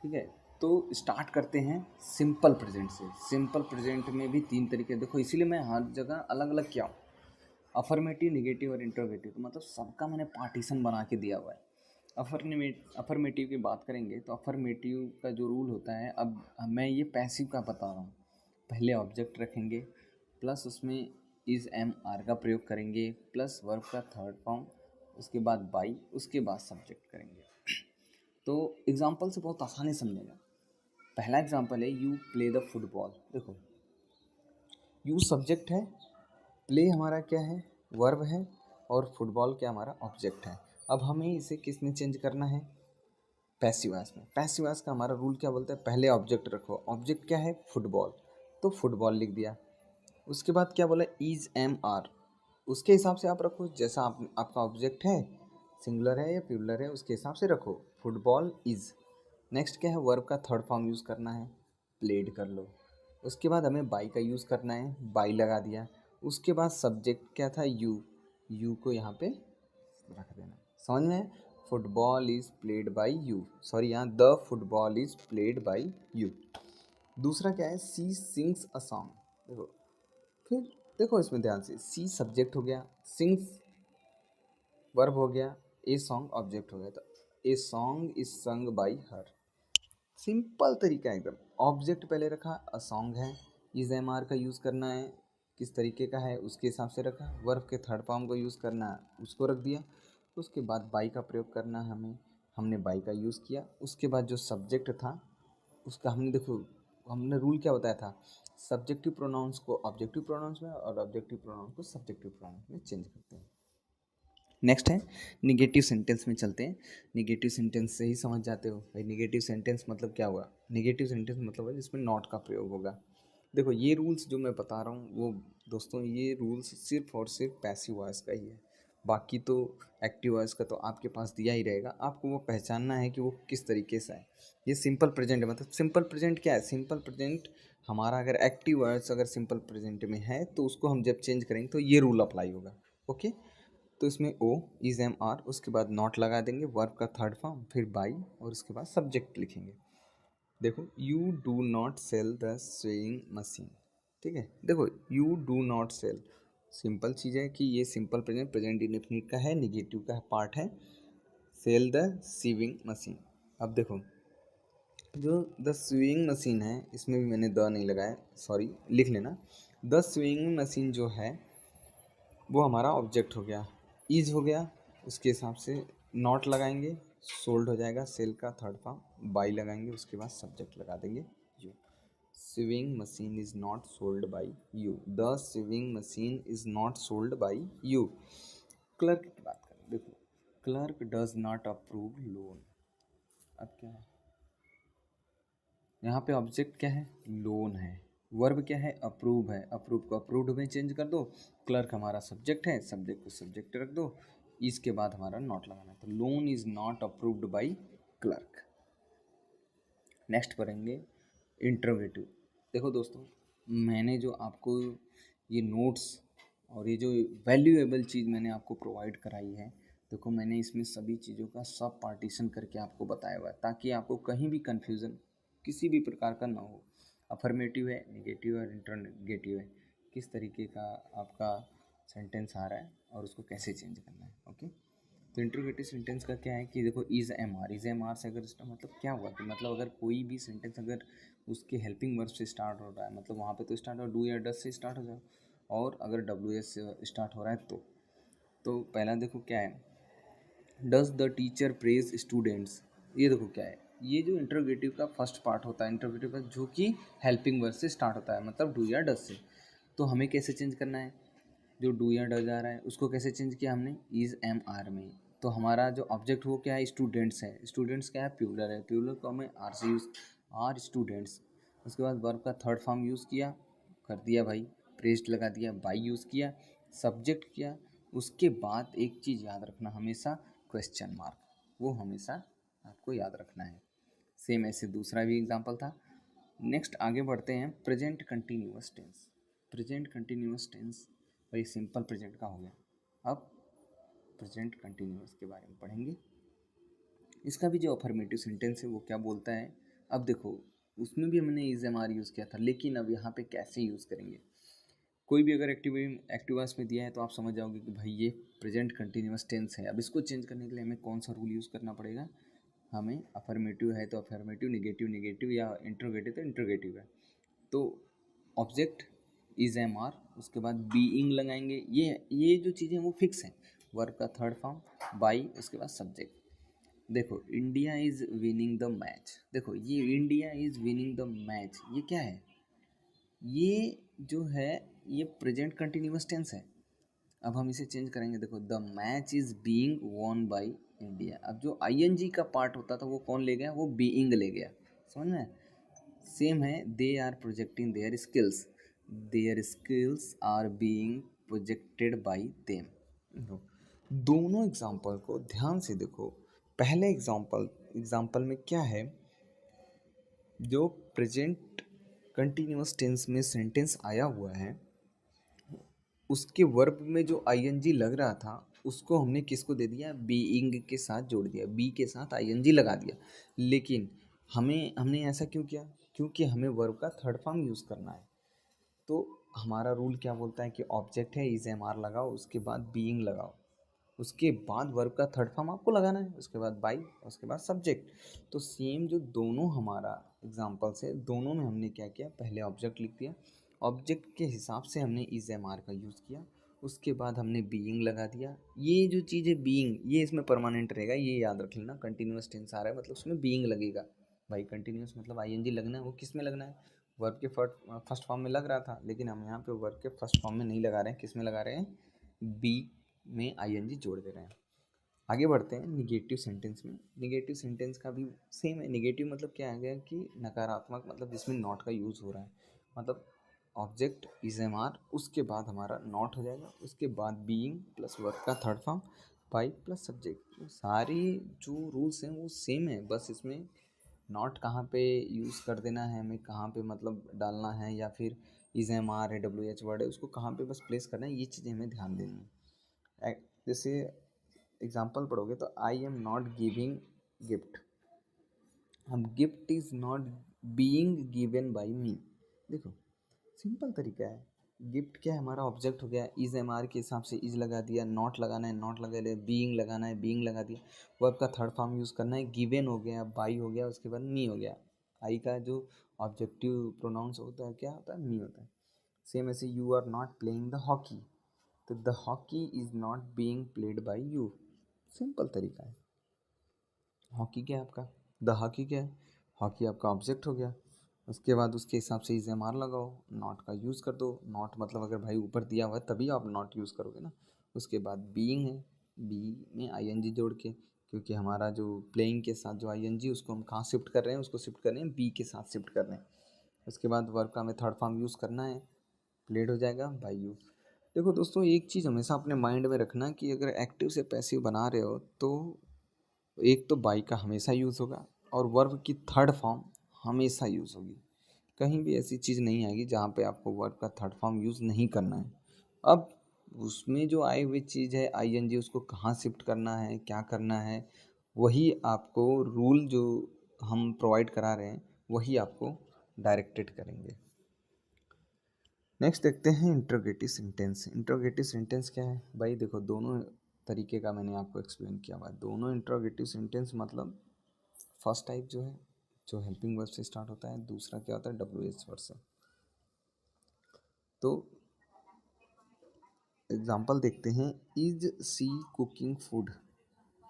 ठीक है, तो स्टार्ट करते हैं सिंपल प्रेजेंट से। सिंपल प्रेजेंट में भी 3 तरीके, देखो इसीलिए मैं हर जगह अलग अलग किया हूँ, अफर्मेटिव, निगेटिव और इंट्रोगेटिव। तो मतलब सबका मैंने पार्टीशन बना के दिया हुआ है। अफर्मेटिव की बात करेंगे तो अफर्मेटिव का जो रूल होता है, अब मैं ये पैसिव का बता रहा हूँ। पहले ऑब्जेक्ट रखेंगे, प्लस उसमें इज एम आर का प्रयोग करेंगे, प्लस वर्ब का थर्ड फॉर्म, उसके बाद बाई, उसके बाद सब्जेक्ट करेंगे। तो एग्जाम्पल से बहुत आसानी समझेगा। पहला एग्जाम्पल है यू प्ले द फुटबॉल। देखो यू सब्जेक्ट है, प्ले हमारा क्या है, वर्ब है, और फुटबॉल क्या हमारा ऑब्जेक्ट है। अब हमें इसे किस में चेंज करना है, पैसिव वॉइस में। पैसिव वॉइस का हमारा रूल क्या बोलता है, पहले ऑब्जेक्ट रखो। ऑब्जेक्ट क्या है, फुटबॉल, तो फुटबॉल लिख दिया। उसके बाद क्या बोला, इज एम आर, उसके हिसाब से आप रखो, जैसा आपका ऑब्जेक्ट है, सिंगुलर है या प्लूरल है, उसके हिसाब से रखो। Football is. नेक्स्ट क्या है, वर्ब का थर्ड फॉर्म यूज़ करना है, प्लेड कर लो। उसके बाद हमें बाई का यूज़ करना है, बाई लगा दिया। उसके बाद सब्जेक्ट क्या था, यू, यू को यहाँ पे रख देना। समझ में, football is played by you, sorry यहाँ the football is played by you. दूसरा क्या है, सी सिंग्स अ सॉन्ग। देखो फिर देखो इसमें ध्यान से, सी सब्जेक्ट हो गया, सिंग्स वर्ब हो गया, ए सॉन्ग ऑब्जेक्ट हो गया। तो ए सॉन्ग इज संग बाई हर। सिंपल तरीका है एकदम। ऑब्जेक्ट पहले रखा, अ सॉन्ग है, इज एम आर का यूज़ करना है, किस तरीके का है उसके हिसाब से रखा। वर्ब के थर्ड फॉर्म को यूज़ करना है, उसको रख दिया। उसके बाद बाई का प्रयोग करना है हमें, हमने बाई का यूज़ किया। उसके बाद जो सब्जेक्ट था उसका हमने, देखो हमने रूल क्या बताया था, सब्जेक्टिव प्रोनाउंस को ऑब्जेक्टिव प्रोनाउंस में और ऑब्जेक्टिव प्रोनाउंस को सब्जेक्टिव प्रोनाउंस में चेंज करते हैं। नेक्स्ट है निगेटिव सेंटेंस में चलते हैं। निगेटिव सेंटेंस से ही समझ जाते हो भाई, निगेटिव सेंटेंस मतलब क्या हुआ। निगेटिव सेंटेंस मतलब है जिसमें नॉट का प्रयोग होगा। देखो ये रूल्स जो मैं बता रहा हूँ वो दोस्तों, ये रूल्स सिर्फ और सिर्फ पैसिव वॉइस का ही है। बाकी तो एक्टिव वॉइस का तो आपके पास दिया ही रहेगा, आपको वो पहचानना है कि वो किस तरीके से है। ये सिंपल प्रेजेंट है, मतलब सिंपल प्रेजेंट क्या है, सिंपल प्रेजेंट हमारा अगर एक्टिव वॉइस अगर सिंपल प्रेजेंट में है तो उसको हम जब चेंज करेंगे तो ये रूल अप्लाई होगा। ओके, तो इसमें ओ इज एम आर, उसके बाद नॉट लगा देंगे, वर्ब का थर्ड फॉर्म, फिर बाई, और उसके बाद सब्जेक्ट लिखेंगे। देखो you do not sell the sewing machine. ठीक है, देखो you do not sell, simple चीज़ है कि ये सिंपल प्रेजेंट, प्रेजेंट इंडेफिनिट का है, निगेटिव का पार्ट है। Sell the sewing machine. अब देखो जो द स्विंग मशीन है, इसमें भी मैंने द नहीं लगाया, सॉरी लिख लेना। द स्विंग मशीन जो है वो हमारा ऑब्जेक्ट हो गया, ईज हो गया, उसके हिसाब से नॉट लगाएंगे, सोल्ड हो जाएगा, सेल का थर्ड फॉर्म, बाई लगाएंगे, उसके बाद सब्जेक्ट लगा देंगे you. Swing machine is not sold by you, the swing machine is not sold by you. Clerk की बात करें, देखो clerk does not approve loan. अब क्या है, यहाँ पे ऑब्जेक्ट क्या है, लोन है, वर्ब क्या है, अप्रूव है, अप्रूव को अप्रूव्ड में चेंज कर दो। क्लर्क हमारा सब्जेक्ट है, सब्जेक्ट को सब्जेक्ट रख दो, इसके बाद हमारा नॉट लगाना है। तो loan is not approved by clerk. Next करेंगे इंट्रोगेटिव। देखो दोस्तों, मैंने जो आपको ये नोट्स और ये जो वैल्यूएबल चीज़ मैंने आपको प्रोवाइड कराई है, देखो मैंने इसमें सभी चीज़ों का सब पार्टीशन करके आपको बताया हुआ है, ताकि आपको कहीं भी कन्फ्यूज़न किसी भी प्रकार का ना हो। अफर्मेटिव है, निगेटिव है और इंट्रोगेटिव है, किस तरीके का आपका सेंटेंस आ रहा है और उसको कैसे चेंज करना है। ओके, तो इंट्रोगेटिव सेंटेंस का क्या है कि देखो is am are, is am are से अगर मतलब क्या हुआ कि मतलब अगर कोई भी सेंटेंस अगर उसके हेल्पिंग वर्ब से स्टार्ट हो रहा है, मतलब वहाँ पे तो स्टार्ट हो, डू या डस से स्टार्ट हो जाए, और अगर डब्ल्यू एस से स्टार्ट हो रहा है तो पहला देखो क्या है, does the teacher praise students. ये देखो क्या है, ये जो इंट्रोगेटिव का फर्स्ट पार्ट होता है, इंट्रोगेटिव का जो कि हेल्पिंग वर्ब से स्टार्ट होता है, मतलब डू या डस से। तो हमें कैसे चेंज करना है, जो डू या डज आ रहा है उसको कैसे चेंज किया हमने, इज एम आर में। तो हमारा जो ऑब्जेक्ट वो क्या है, स्टूडेंट्स है, स्टूडेंट्स क्या है, प्लूरल है, प्लूरल को हमें आर से यूज़, आर स्टूडेंट्स। उसके बाद वर्ब का थर्ड फॉर्म यूज़ किया, कर दिया भाई, प्रेस्ड लगा दिया, बाई यूज़ किया, सब्जेक्ट किया। उसके बाद एक चीज़ याद रखना हमेशा, क्वेश्चन मार्क, वो हमेशा आपको याद रखना है। सेम ऐसे दूसरा भी एग्जांपल था। नेक्स्ट आगे बढ़ते हैं, present continuous tense. Present continuous tense भाई सिंपल प्रेजेंट का हो गया, अब प्रेजेंट कंटिन्यूअस के बारे में पढ़ेंगे। इसका भी जो अफर्मेटिव सेंटेंस है वो क्या बोलता है, अब देखो उसमें भी हमने इज एम आर यूज़ किया था, लेकिन अब यहाँ पे कैसे यूज़ करेंगे। कोई भी अगर एक्टिवास में दिया है तो आप समझ जाओगे कि भाई ये प्रेजेंट कंटिन्यूअस टेंस है। अब इसको चेंज करने के लिए हमें कौन सा रूल यूज़ करना पड़ेगा, हमें अफर्मेटिव है तो अफर्मेटिव, निगेटिव निगेटिव, या इंट्रोगेटिव तो इंट्रोगेटिव है। तो ऑब्जेक्ट इज एम आर, उसके बाद बीइंग लगाएंगे। ये जो चीज़ें वो फिक्स हैं। वर्ब का थर्ड फॉर्म बाई, उसके बाद सब्जेक्ट। देखो India is winning the match, देखो ये India is winning the match ये क्या है, ये जो है ये प्रेजेंट कंटिन्यूअस टेंस है। अब हम इसे चेंज करेंगे, देखो the match is being won by India. अब जो आईएनजी का पार्ट होता था वो कौन ले गया, वो बीइंग ले गया, समझ में। सेम है, they are projecting their skills are being projected by them. दोनों एग्जाम्पल को ध्यान से देखो। पहले एग्जाम्पल में क्या है, जो प्रेजेंट कंटिन्यूअस टेंस में सेंटेंस आया हुआ है उसके वर्ब में जो आईएनजी लग रहा था उसको हमने किसको दे दिया, बीइंग के साथ जोड़ दिया, बी के साथ आईएनजी लगा दिया। लेकिन हमने ऐसा क्यों किया, क्योंकि हमें वर्ब का थर्ड फॉर्म यूज़ करना है। तो हमारा रूल क्या बोलता है कि ऑब्जेक्ट है, इज एम आर लगाओ, उसके बाद बीइंग लगाओ, उसके बाद वर्ब का थर्ड फॉर्म आपको लगाना है, उसके बाद बाई, उसके बाद सब्जेक्ट। तो सेम जो दोनों हमारा एग्जाम्पल्स है, दोनों में हमने क्या किया, पहले ऑब्जेक्ट लिख दिया, ऑब्जेक्ट के हिसाब से हमने इज एम आर का यूज़ किया, उसके बाद हमने बीइंग लगा दिया। ये जो चीज़ है बीइंग, ये इसमें परमानेंट रहेगा, ये याद रख लेना। कंटिन्यूअस टेंस आ रहा है मतलब उसमें बीइंग लगेगा। भाई कंटिन्यूअस मतलब आईएनजी लगना है, वो किस में लगना है, वर्ब के फर्स्ट फॉर्म में लग रहा था, लेकिन हम यहाँ पे वर्ब के फर्स्ट फॉर्म में नहीं लगा रहे हैं, किस में लगा रहे हैं, बी में आईएनजी जोड़ दे रहे हैं। आगे बढ़ते हैं निगेटिव सेंटेंस में। निगेटिव सेंटेंस का भी सेम है। निगेटिव मतलब क्या आ गया कि नकारात्मक, मतलब जिसमें नॉट का यूज़ हो रहा है, मतलब ऑब्जेक्ट इज एम आर, उसके बाद हमारा नॉट हो जाएगा, उसके बाद बीइंग प्लस वर्ब का third form by plus subject. सारी जो रूल्स हैं वो सेम है, बस इसमें नॉट कहाँ पे यूज़ कर देना है हमें, कहाँ पे मतलब डालना है, या फिर इज एम आर है, डब्ल्यू एच वर्ड है, उसको कहाँ पे बस प्लेस करना है, ये चीज़ें हमें ध्यान देनी है। जैसे एग्जाम्पल पढ़ोगे तो I am not giving gift, हम gift is not being given by me. देखो सिंपल तरीका है, गिफ्ट क्या है, हमारा ऑब्जेक्ट हो गया, इज एम आर के हिसाब से इज लगा दिया, नॉट लगाना है नॉट लगा लिया, बीइंग लगाना है बीइंग लगा दिया, वर्ब का थर्ड फॉर्म यूज़ करना है, गिवन हो गया, बाई हो गया, उसके बाद मी हो गया। आई का जो ऑब्जेक्टिव प्रोनाउंस होता है क्या होता है, मी होता है। सेम ऐसे you are not playing the hockey, तो the hockey is not being played by you. Simple तरीका है। हॉकी क्या है आपका, द हॉकी क्या है, हॉकी आपका ऑब्जेक्ट हो गया, उसके बाद उसके हिसाब से इज एम आर लगाओ, नॉट का यूज़ कर दो। नॉट मतलब अगर भाई ऊपर दिया हुआ है तभी आप नॉट यूज़ करोगे ना। उसके बाद बीइंग है, बी में आईएनजी जोड़ के, क्योंकि हमारा जो प्लेइंग के साथ जो आईएनजी उसको हम कहाँ शिफ्ट कर रहे हैं, उसको शिफ्ट कर रहे हैं बी के साथ शिफ्ट कर रहे हैं। उसके बाद वर्ब का हमें थर्ड फॉर्म यूज़ करना है, प्लेड हो जाएगा बाई यू। देखो दोस्तों एक चीज़ हमेशा अपने माइंड में रखना कि अगर एक्टिव से पैसिव बना रहे हो तो एक तो बाई का हमेशा यूज़ होगा और वर्ब की थर्ड फॉर्म हमेशा यूज़ होगी। कहीं भी ऐसी चीज़ नहीं आएगी जहाँ पे आपको वर्ब का थर्ड फॉर्म यूज़ नहीं करना है। अब उसमें जो आई हुई चीज़ है आईएनजी, उसको कहाँ शिफ्ट करना है, क्या करना है, वही आपको रूल जो हम प्रोवाइड करा रहे हैं वही आपको डायरेक्टेड करेंगे। नेक्स्ट देखते हैं इंट्रोगेटिव सेंटेंस। इंट्रोगेटिव सेंटेंस क्या है भाई, देखो दोनों तरीके का मैंने आपको एक्सप्लेन किया हुआ है। दोनों इंट्रोगेटिव सेंटेंस मतलब फर्स्ट टाइप जो है जो हेल्पिंग वर्ब से स्टार्ट होता है, दूसरा क्या होता है डब्ल्यू एच वर्ड से। तो एग्जाम्पल देखते हैं, इज सी कुकिंग फूड।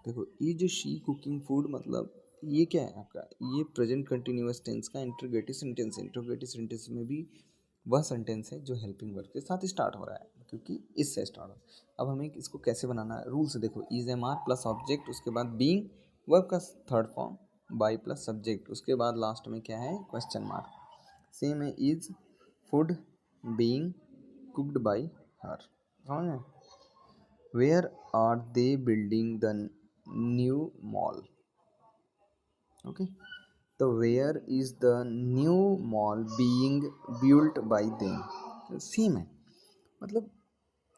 देखो इज शी कुकिंग फूड मतलब ये क्या है आपका, ये प्रेजेंट कंटिन्यूअस टेंस का इंट्रोगेटिव सेंटेंस है। इंट्रोगेटिव सेंटेंस में भी वह सेंटेंस है जो हेल्पिंग वर्ब के साथ स्टार्ट हो रहा है, क्योंकि इससे स्टार्ट हो रहा है। अब हमें इसको कैसे बनाना है, रूल से देखो, is am are plus object, उसके बाद बीइंग, वर्ब का third form by plus subject, उसके बाद लास्ट में क्या है क्वेश्चन मार्क। सेम है, is food being cooked by her. समझ में, where are they building the new mall. Okay, तो where is the new mall being built by them, same है। मतलब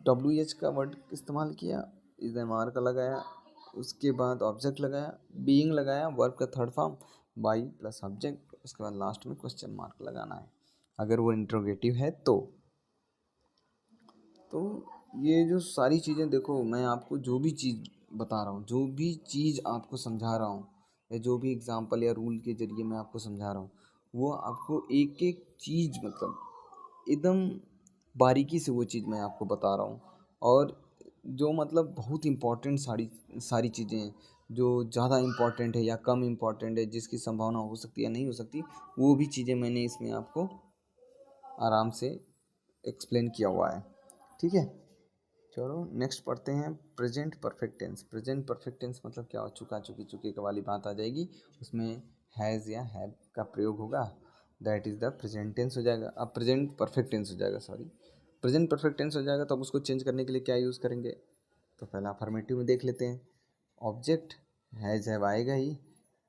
WH का वर्ड इस्तेमाल किया, इज एम आर का लगाया, उसके बाद ऑब्जेक्ट लगाया, बीइंग लगाया, वर्ब का third form, by plus object, उसके बाद लास्ट में क्वेश्चन मार्क लगाना है अगर वो इंट्रोगेटिव है तो ये जो सारी चीज़ें देखो, मैं आपको जो भी चीज़ बता रहा हूँ, जो भी चीज़ आपको समझा रहा हूँ, या जो भी एग्जांपल या रूल के जरिए मैं आपको समझा रहा हूँ, वो आपको एक एक चीज़ मतलब एकदम बारीकी से वो चीज़ मैं आपको बता रहा हूँ। और जो मतलब बहुत इम्पोर्टेंट सारी सारी चीज़ें हैं, जो ज़्यादा इम्पोर्टेंट है या कम इम्पोर्टेंट है, जिसकी संभावना हो सकती है या नहीं हो सकती, वो भी चीज़ें मैंने इसमें आपको आराम से एक्सप्लेन किया हुआ है। ठीक है, चलो नेक्स्ट पढ़ते हैं present perfect tense. Present perfect tense मतलब क्या हो, चुका चुकी चुके का वाली बात आ जाएगी, उसमें हैज़ या हैव का प्रयोग होगा, that is the present tense हो जाएगा। अब प्रेजेंट परफेक्ट टेंस हो जाएगा, सॉरी प्रेजेंट परफेक्ट टेंस हो जाएगा, तो अब उसको चेंज करने के लिए क्या यूज़ करेंगे, तो पहला अफर्मेटिव में देख लेते हैं। ऑब्जेक्ट हैज़ हैव आएगा ही,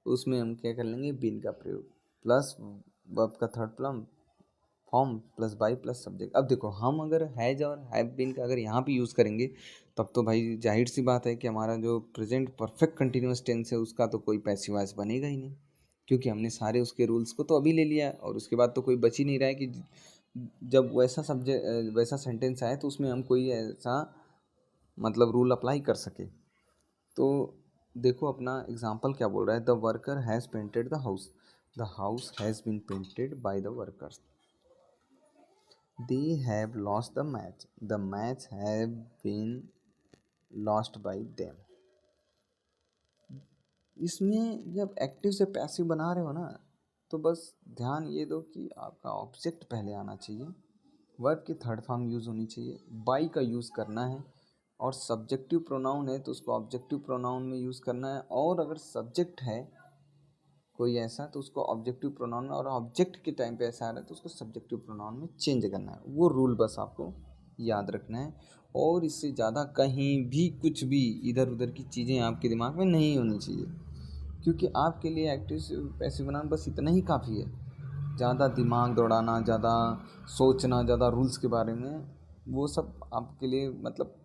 उसमें हम क्या कर लेंगे, बीन का प्रयोग प्लस वर्ब का third form plus by plus subject. अब देखो, हम अगर हैज और हैव बीन का अगर यहाँ पे यूज़ करेंगे, तब तो भाई जाहिर सी बात है कि हमारा जो प्रेजेंट परफेक्ट कंटिन्यूस टेंस है उसका तो कोई पैसिव वॉइस बनेगा ही नहीं, क्योंकि हमने सारे उसके रूल्स को तो अभी ले लिया है, और उसके बाद तो कोई बच ही नहीं रहा है कि जब वैसा सब्जेक्ट वैसा सेंटेंस आए तो उसमें हम कोई ऐसा मतलब रूल अप्लाई कर सके। तो देखो अपना एग्जाम्पल क्या बोल रहा है, the worker has painted the house has been painted by the workers, they have lost the match have been lost by them। इसमें जब एक्टिव से पैसिव बना रहे हो ना, तो बस ध्यान ये दो कि आपका ऑब्जेक्ट पहले आना चाहिए, वर्ब की थर्ड फॉर्म यूज़ होनी चाहिए, बाई का यूज़ करना है, और सब्जेक्टिव प्रोनाउन है तो उसको ऑब्जेक्टिव प्रोनाउन में यूज़ करना है, और अगर सब्जेक्ट है कोई ऐसा तो उसको ऑब्जेक्टिव प्रोनाउन में, और ऑब्जेक्ट के टाइम पे ऐसा आ रहा है तो उसको सब्जेक्टिव प्रोनाउन में चेंज करना है। वो रूल बस आपको याद रखना है, और इससे ज़्यादा कहीं भी कुछ भी इधर उधर की चीज़ें आपके दिमाग में नहीं होनी चाहिए, क्योंकि आपके लिए एक्टिव से पैसिव बनाना बस इतना ही काफ़ी है। ज़्यादा दिमाग दौड़ाना, ज़्यादा सोचना, ज़्यादा रूल्स के बारे में, वो सब आपके लिए मतलब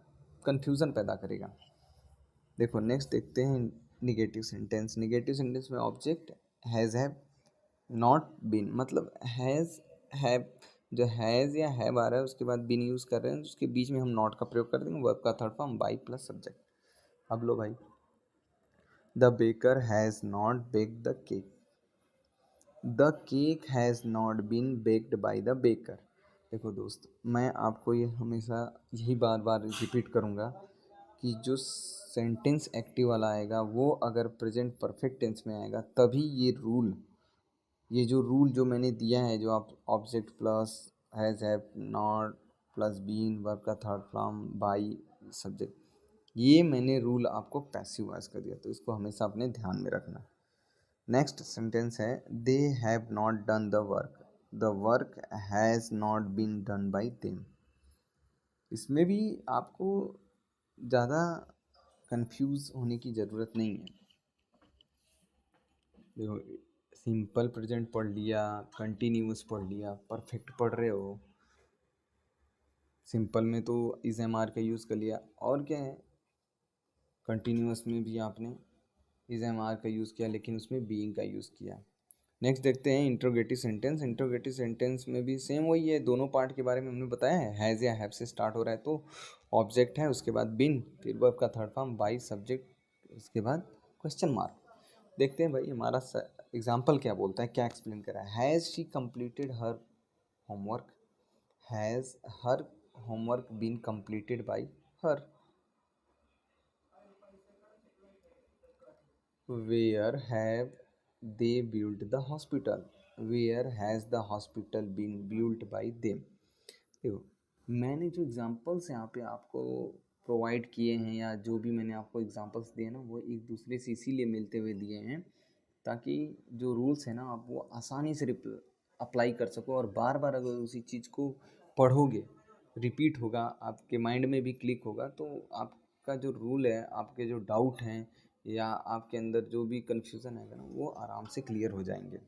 कन्फ्यूज़न पैदा करेगा। देखो नेक्स्ट देखते हैं निगेटिव सेंटेंस। निगेटिव सेंटेंस में object has have not been, मतलब हैज़ हैव, जो हैज़ या हैव आ रहा है उसके बाद बीन यूज़ कर रहे हैं, उसके बीच में हम नॉट का प्रयोग कर देंगे, वर्ब का third form by plus subject. अब लो भाई, the baker has not baked the cake, the cake has not been baked by the baker. देखो दोस्त, मैं आपको ये हमेशा यही बार बार रिपीट करूँगा कि जो सेंटेंस एक्टिव वाला आएगा वो अगर प्रेजेंट परफेक्ट टेंस में आएगा तभी ये जो रूल जो मैंने दिया है, जो आप object plus has have not plus been verb का थर्ड फॉर्म बाई सब्जेक्ट, ये मैंने रूल आपको पैसिव वॉइस का दिया, तो इसको हमेशा अपने ध्यान में रखना। नेक्स्ट सेंटेंस है they have not done the work has not been done by them. इसमें भी आपको ज़्यादा कंफ्यूज होने की ज़रूरत नहीं है। देखो, सिंपल प्रेजेंट पढ़ लिया, कंटिन्यूस पढ़ लिया, परफेक्ट पढ़ रहे हो, सिंपल में तो इज एम आर का यूज़ कर लिया, और क्या है, कंटिन्यूस में भी आपने इज एम आर का यूज़ किया, लेकिन उसमें बीइंग का यूज़ किया। नेक्स्ट देखते हैं इंट्रोगेटिव सेंटेंस। इंट्रोगेटिव सेंटेंस में भी सेम वही है, दोनों पार्ट के बारे में हमने बताया है। हैज़ या हैव से स्टार्ट हो रहा है तो ऑब्जेक्ट है, उसके बाद बिन, फिर वर्ब का थर्ड फॉर्म बाई सब्जेक्ट, उसके बाद क्वेश्चन मार्क। देखते हैं भाई हमारा एग्जाम्पल क्या बोलता है, क्या एक्सप्लेन कर रहा है। Has she completed her homework, has her homework been completed by her. Where have they built the hospital, where has the hospital been built by them. देखो, मैंने जो एग्जांपल्स यहाँ पे आपको प्रोवाइड किए हैं, या जो भी मैंने आपको एग्जांपल्स दिए ना, वो एक दूसरे से इसीलिए मिलते हुए दिए हैं ताकि जो रूल्स हैं ना आप वो आसानी से अप्लाई कर सको, और बार बार अगर उसी चीज़ को पढ़ोगे, रिपीट होगा, आपके माइंड में भी क्लिक होगा, तो आपका जो रूल है, आपके जो डाउट हैं या आपके अंदर जो भी कन्फ्यूज़न आएगा ना वो आराम से क्लियर हो जाएंगे।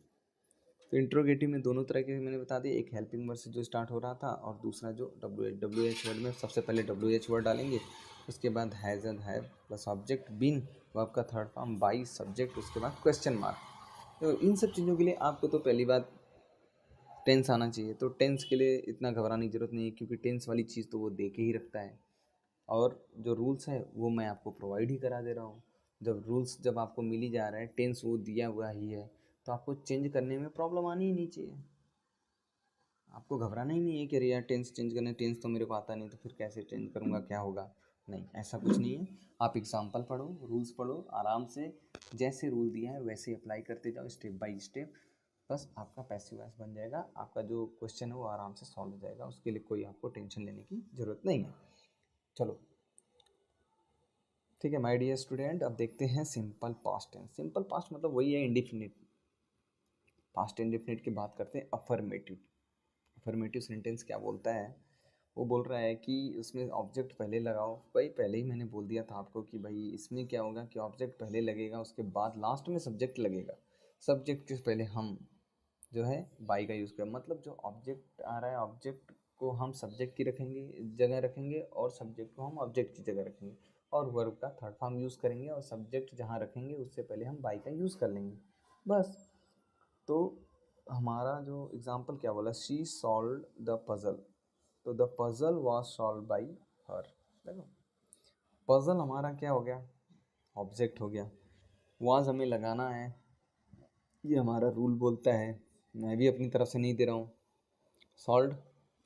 तो इंट्रोगेटिव में दोनों तरह के मैंने बता दिया, एक हेल्पिंग वर्ड से जो स्टार्ट हो रहा था और दूसरा जो डब्ल्यू एच वर्ड में सबसे पहले डब्ल्यू एच वर्ड डालेंगे, उसके बाद has and have plus object been verb का थर्ड फॉर्म बाई सब्जेक्ट, उसके बाद क्वेश्चन मार्क। तो इन सब चीज़ों के लिए आपको तो पहली बात टेंस आना चाहिए। तो टेंस के लिए इतना घबराने की ज़रूरत नहीं है, क्योंकि टेंस वाली चीज़ तो वो दे के ही रखता है, और जो रूल्स है वो मैं आपको प्रोवाइड ही करा दे रहा हूँ। जब आपको मिल ही जा रहा है, टेंस वो दिया हुआ ही है, तो आपको चेंज करने में प्रॉब्लम आनी ही नहीं चाहिए। आपको घबराना ही नहीं है कि अरे यार टेंस चेंज करना है, टेंस तो मेरे को आता नहीं, तो फिर कैसे चेंज करूँगा, क्या होगा। नहीं, ऐसा कुछ नहीं है। आप एग्जाम्पल पढ़ो, रूल्स पढ़ो, आराम से जैसे रूल दिया है वैसे अप्लाई करते जाओ स्टेप बाय स्टेप। बस आपका पैसिव वॉइस बन जाएगा, आपका जो क्वेश्चन है वो आराम से सॉल्व हो जाएगा, उसके लिए कोई आपको टेंशन लेने की ज़रूरत नहीं है। चलो ठीक है माय डियर स्टूडेंट, अब देखते हैं simple past tense. Simple past मतलब वही है इंडिफिनिट। पास्ट इंडिफिनिट की बात करते हैं अफर्मेटिव। अफर्मेटिव सेंटेंस क्या बोलता है, वो बोल रहा है कि उसमें ऑब्जेक्ट पहले लगाओ। भाई पहले ही मैंने बोल दिया था आपको कि भाई इसमें क्या होगा कि ऑब्जेक्ट पहले लगेगा, उसके बाद लास्ट में सब्जेक्ट लगेगा। सब्जेक्ट के पहले हम जो है बाई का यूज़ करें, मतलब जो ऑब्जेक्ट आ रहा है ऑब्जेक्ट को हम सब्जेक्ट की जगह रखेंगे और सब्जेक्ट को हम ऑब्जेक्ट की जगह रखेंगे, और वर्ब का थर्ड फॉर्म यूज़ करेंगे, और सब्जेक्ट जहाँ रखेंगे उससे पहले हम बाई का यूज़ कर लेंगे बस। तो हमारा जो एग्जाम्पल क्या बोला, शी सॉल्व द पजल, तो the puzzle was solve by her. देखो पजल हमारा क्या हो गया, ऑब्जेक्ट हो गया। वॉज हमें लगाना है, ये हमारा रूल बोलता है, मैं भी अपनी तरफ से नहीं दे रहा हूँ। सॉल्व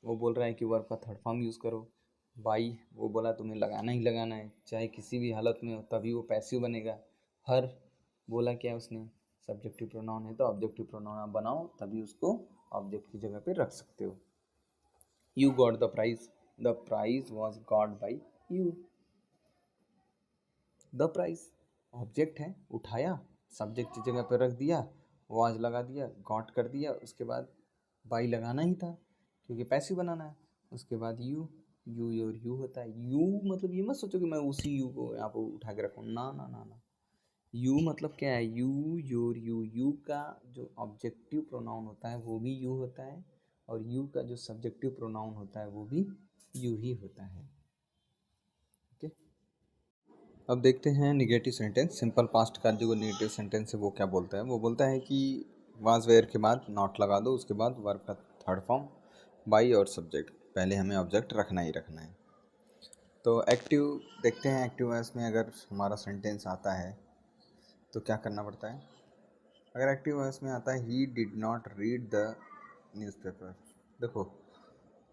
वो बोल रहा है कि वर्ब का थर्ड फॉर्म यूज़ करो। बाई वो बोला तुम्हें लगाना ही लगाना है, चाहे किसी भी हालत में हो, तभी वो पैसिव बनेगा। हर बोला क्या उसने, सब्जेक्टिव प्रोनाउन है तो ऑब्जेक्टिव प्रोनाउन आप बनाओ, तभी उसको ऑब्जेक्ट की जगह पे रख सकते हो। You got the prize was got by you. The prize object है, उठाया, सब्जेक्ट की जगह पे रख दिया, वॉज लगा दिया, गॉट कर दिया, उसके बाद बाई लगाना ही था क्योंकि पैसिव बनाना है। उसके बाद यू, यू और यू होता है। यू मतलब ये मत सोचो कि मैं उसी यू को यहाँ पर उठा के रखूँ, ना ना ना ना। यू मतलब क्या है, यू योर यू। यू का जो ऑब्जेक्टिव प्रोनाउन होता है वो भी यू होता है, और यू का जो सब्जेक्टिव प्रोनाउन होता है वो भी यू ही होता है। ओके, अब देखते हैं निगेटिव सेंटेंस। सिंपल पास्ट का जो निगेटिव सेंटेंस है वो क्या बोलता है, वो बोलता है कि वाज वेयर के बाद नॉट लगा दो, उसके बाद वर्ब का थर्ड फॉर्म बाई और सब्जेक्ट, पहले हमें ऑब्जेक्ट रखना ही रखना है। तो एक्टिव देखते हैं, एक्टिव वॉइस में अगर हमारा सेंटेंस आता है तो क्या करना पड़ता है। अगर एक्टिव वॉइस में आता है he did not read the newspaper, देखो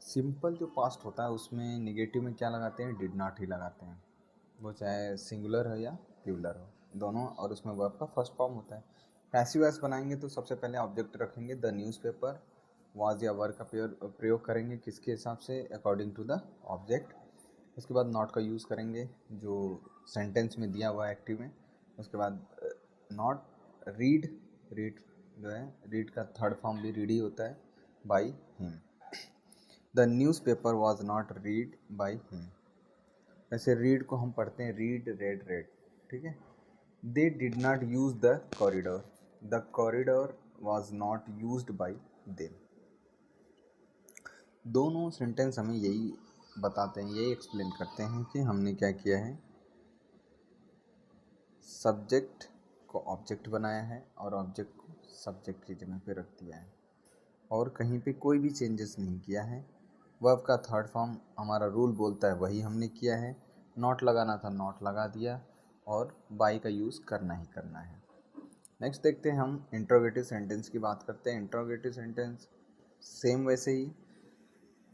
सिंपल जो पास्ट होता है उसमें निगेटिव में क्या लगाते हैं, डिड नॉट ही लगाते हैं, वो चाहे सिंगुलर हो या प्लूरल हो दोनों, और उसमें वर्ब का फर्स्ट फॉर्म होता है। पैसिव वॉइस बनाएंगे तो सबसे पहले ऑब्जेक्ट रखेंगे द न्यूज़पेपर, वाज या वर्ब का प्रयोग करेंगे किसके हिसाब से, अकॉर्डिंग टू द ऑब्जेक्ट। उसके बाद नॉट का यूज़ करेंगे जो सेंटेंस में दिया हुआ है एक्टिव में। उसके बाद नॉट रीड, रीड जो है रीड का थर्ड फॉर्म भी रीड ही होता है, by him. The newspaper was not read by him. वैसे रीड को हम पढ़ते हैं रीड, रेड, रेड, ठीक है। They did not use the corridor, the corridor was not used by them. दोनों सेंटेंस हमें यही बताते हैं, यही एक्सप्लेन करते हैं कि हमने क्या किया है, सब्जेक्ट को ऑब्जेक्ट बनाया है और ऑब्जेक्ट को सब्जेक्ट की जगह पे रख दिया है, और कहीं पे कोई भी चेंजेस नहीं किया है। वर्ब का थर्ड फॉर्म हमारा रूल बोलता है वही हमने किया है, नॉट लगाना था नॉट लगा दिया, और बाई का यूज़ करना ही करना है। नेक्स्ट देखते हैं हम इंट्रोगेटिव सेंटेंस की बात करते हैं। इंट्रोगेटिव सेंटेंस सेम वैसे ही,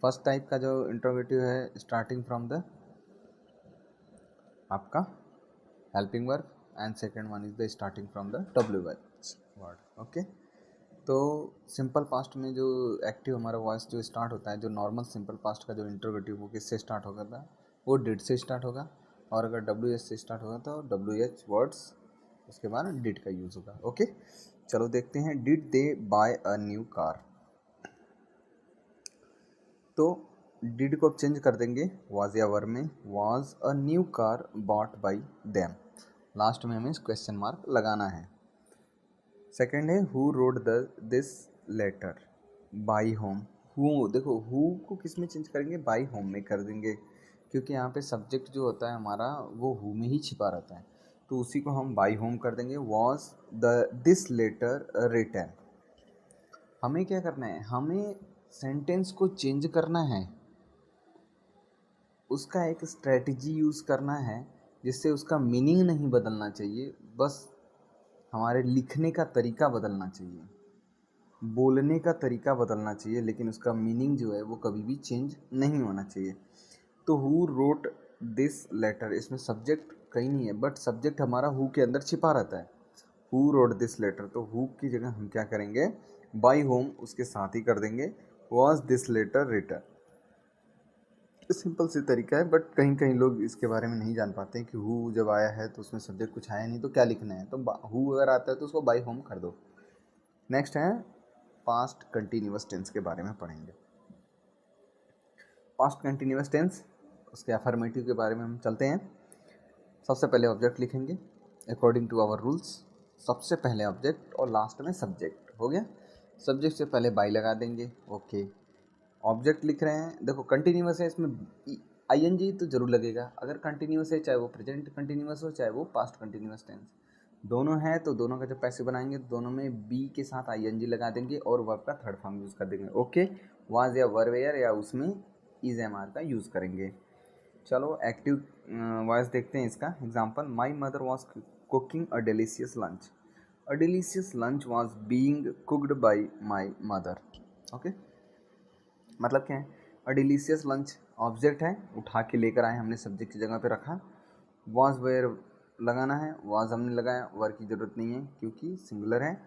फर्स्ट टाइप का जो इंट्रोगेटिव है स्टार्टिंग फ्रॉम द आपका helping verb, and second one is the starting from the WH word. Okay, तो सिंपल पास्ट में जो एक्टिव हमारा वॉइस जो स्टार्ट होता है, जो नॉर्मल सिंपल पास्ट का जो इंट्रोगेटिव वो किससे स्टार्ट होगा था, वो डिड से स्टार्ट होगा, और अगर WH से स्टार्ट होगा तो WH वर्ड्स, उसके बाद डिड का यूज़ होगा। ओके, चलो देखते हैं, did they buy a new car, तो डिड को चेंज कर देंगे वाज या वर में, was a new car bought by them. Last में हमें क्वेश्चन मार्क लगाना है। सेकंड है who wrote this letter, by whom. Who, देखो हु को किस में चेंज करेंगे, बाई होम में कर देंगे, क्योंकि यहाँ पे सब्जेक्ट जो होता है हमारा वो हु में ही छिपा रहता है, तो उसी को हम बाई होम कर देंगे। Was this letter written. हमें क्या करना है, हमें सेंटेंस को चेंज करना है, उसका एक स्ट्रेटजी यूज़ करना है, जिससे उसका मीनिंग नहीं बदलना चाहिए, बस हमारे लिखने का तरीका बदलना चाहिए, बोलने का तरीका बदलना चाहिए, लेकिन उसका मीनिंग जो है वो कभी भी चेंज नहीं होना चाहिए। तो हु रोट दिस लेटर, इसमें सब्जेक्ट कहीं नहीं है, बट सब्जेक्ट हमारा हु के अंदर छिपा रहता है। हु रोट दिस लेटर, तो हु की जगह हम क्या करेंगे, बाई होम उसके साथ ही कर देंगे, was this letter written. Simple सी तरीका है, बट कहीं कहीं लोग इसके बारे में नहीं जान पाते हैं कि हु जब आया है तो उसमें सब्जेक्ट कुछ आया नहीं तो क्या लिखना है, तो हु अगर आता है तो उसको बाई होम कर दो। नेक्स्ट है पास्ट कंटिन्यूअस टेंस के बारे में पढ़ेंगे। पास्ट कंटिन्यूअस टेंस, उसके अफर्मेटिव के बारे में हम चलते हैं। सबसे पहले ऑब्जेक्ट लिखेंगे अकॉर्डिंग टू आवर रूल्स, सबसे पहले ऑब्जेक्ट और लास्ट में सब्जेक्ट। हो गया, सब्जेक्ट से पहले बाई लगा देंगे, ओके। ऑब्जेक्ट लिख रहे हैं, देखो कंटिन्यूअस है, इसमें आईएनजी तो जरूर लगेगा। अगर कंटिन्यूअस है, चाहे वो प्रेजेंट कंटिन्यूअस हो चाहे वो पास्ट कंटिन्यूअस टेंस, दोनों है तो दोनों का जब पैसे बनाएंगे तो दोनों में बी के साथ आईएनजी लगा देंगे और वर्ब का थर्ड फॉर्म यूज़ कर देंगे, ओके। वाज या वर वेयर या उसमें इज एम आर का यूज़ करेंगे। चलो एक्टिव वॉइस देखते हैं इसका example. My mother was cooking a delicious lunch. A delicious lunch was being cooked by my mother, okay. मतलब क्या है, अ डिलीशियस लंच ऑब्जेक्ट है, उठा के लेकर आए, हमने सब्जेक्ट की जगह पे रखा। वॉज वेयर लगाना है, वॉज हमने लगाया, वर की ज़रूरत नहीं है क्योंकि सिंगुलर है।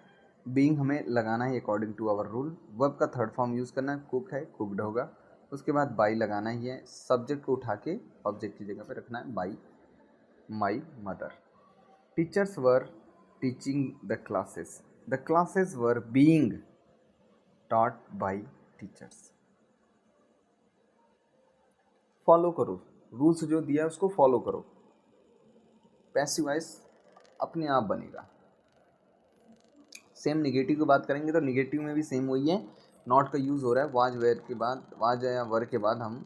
बीइंग हमें लगाना है according to our rule. Verb का थर्ड फॉर्म यूज़ करना है, कुक है कुक्ड होगा। उसके बाद बाई लगाना ही है, सब्जेक्ट को उठा के ऑब्जेक्ट की जगह पे रखना है, by my mother. Teachers were teaching the classes. The classes were being taught by teachers. Follow करो, रूल्स जो दिया है उसको फॉलो करो, पैसिव वॉइस अपने आप बनेगा। सेम निगेटिव की बात करेंगे तो निगेटिव में भी सेम वही है, नॉट का यूज़ हो रहा है, वाज वेयर के बाद, वाज या वर के बाद हम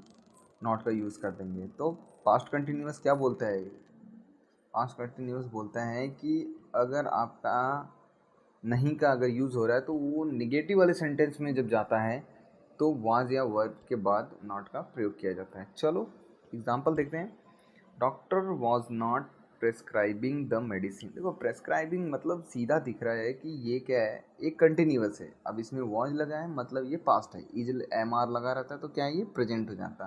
नॉट का यूज़ कर देंगे। तो पास्ट कंटिन्यूअस क्या बोलता है, पास्ट कंटिन्यूअस बोलता है कि अगर आपका नहीं का अगर यूज़ हो रहा है तो वो निगेटिव वाले सेंटेंस में जब जाता है तो वाज या वर्ब के बाद नॉट का प्रयोग किया जाता है। चलो एग्जांपल देखते हैं। Doctor was not prescribing the medicine. देखो प्रेस्क्राइबिंग मतलब सीधा दिख रहा है कि ये क्या है, एक कंटिन्यूअस है। अब इसमें वाज लगा है मतलब ये पास्ट है, इज एम आर लगा रहता है तो क्या है, ये प्रेजेंट हो जाता।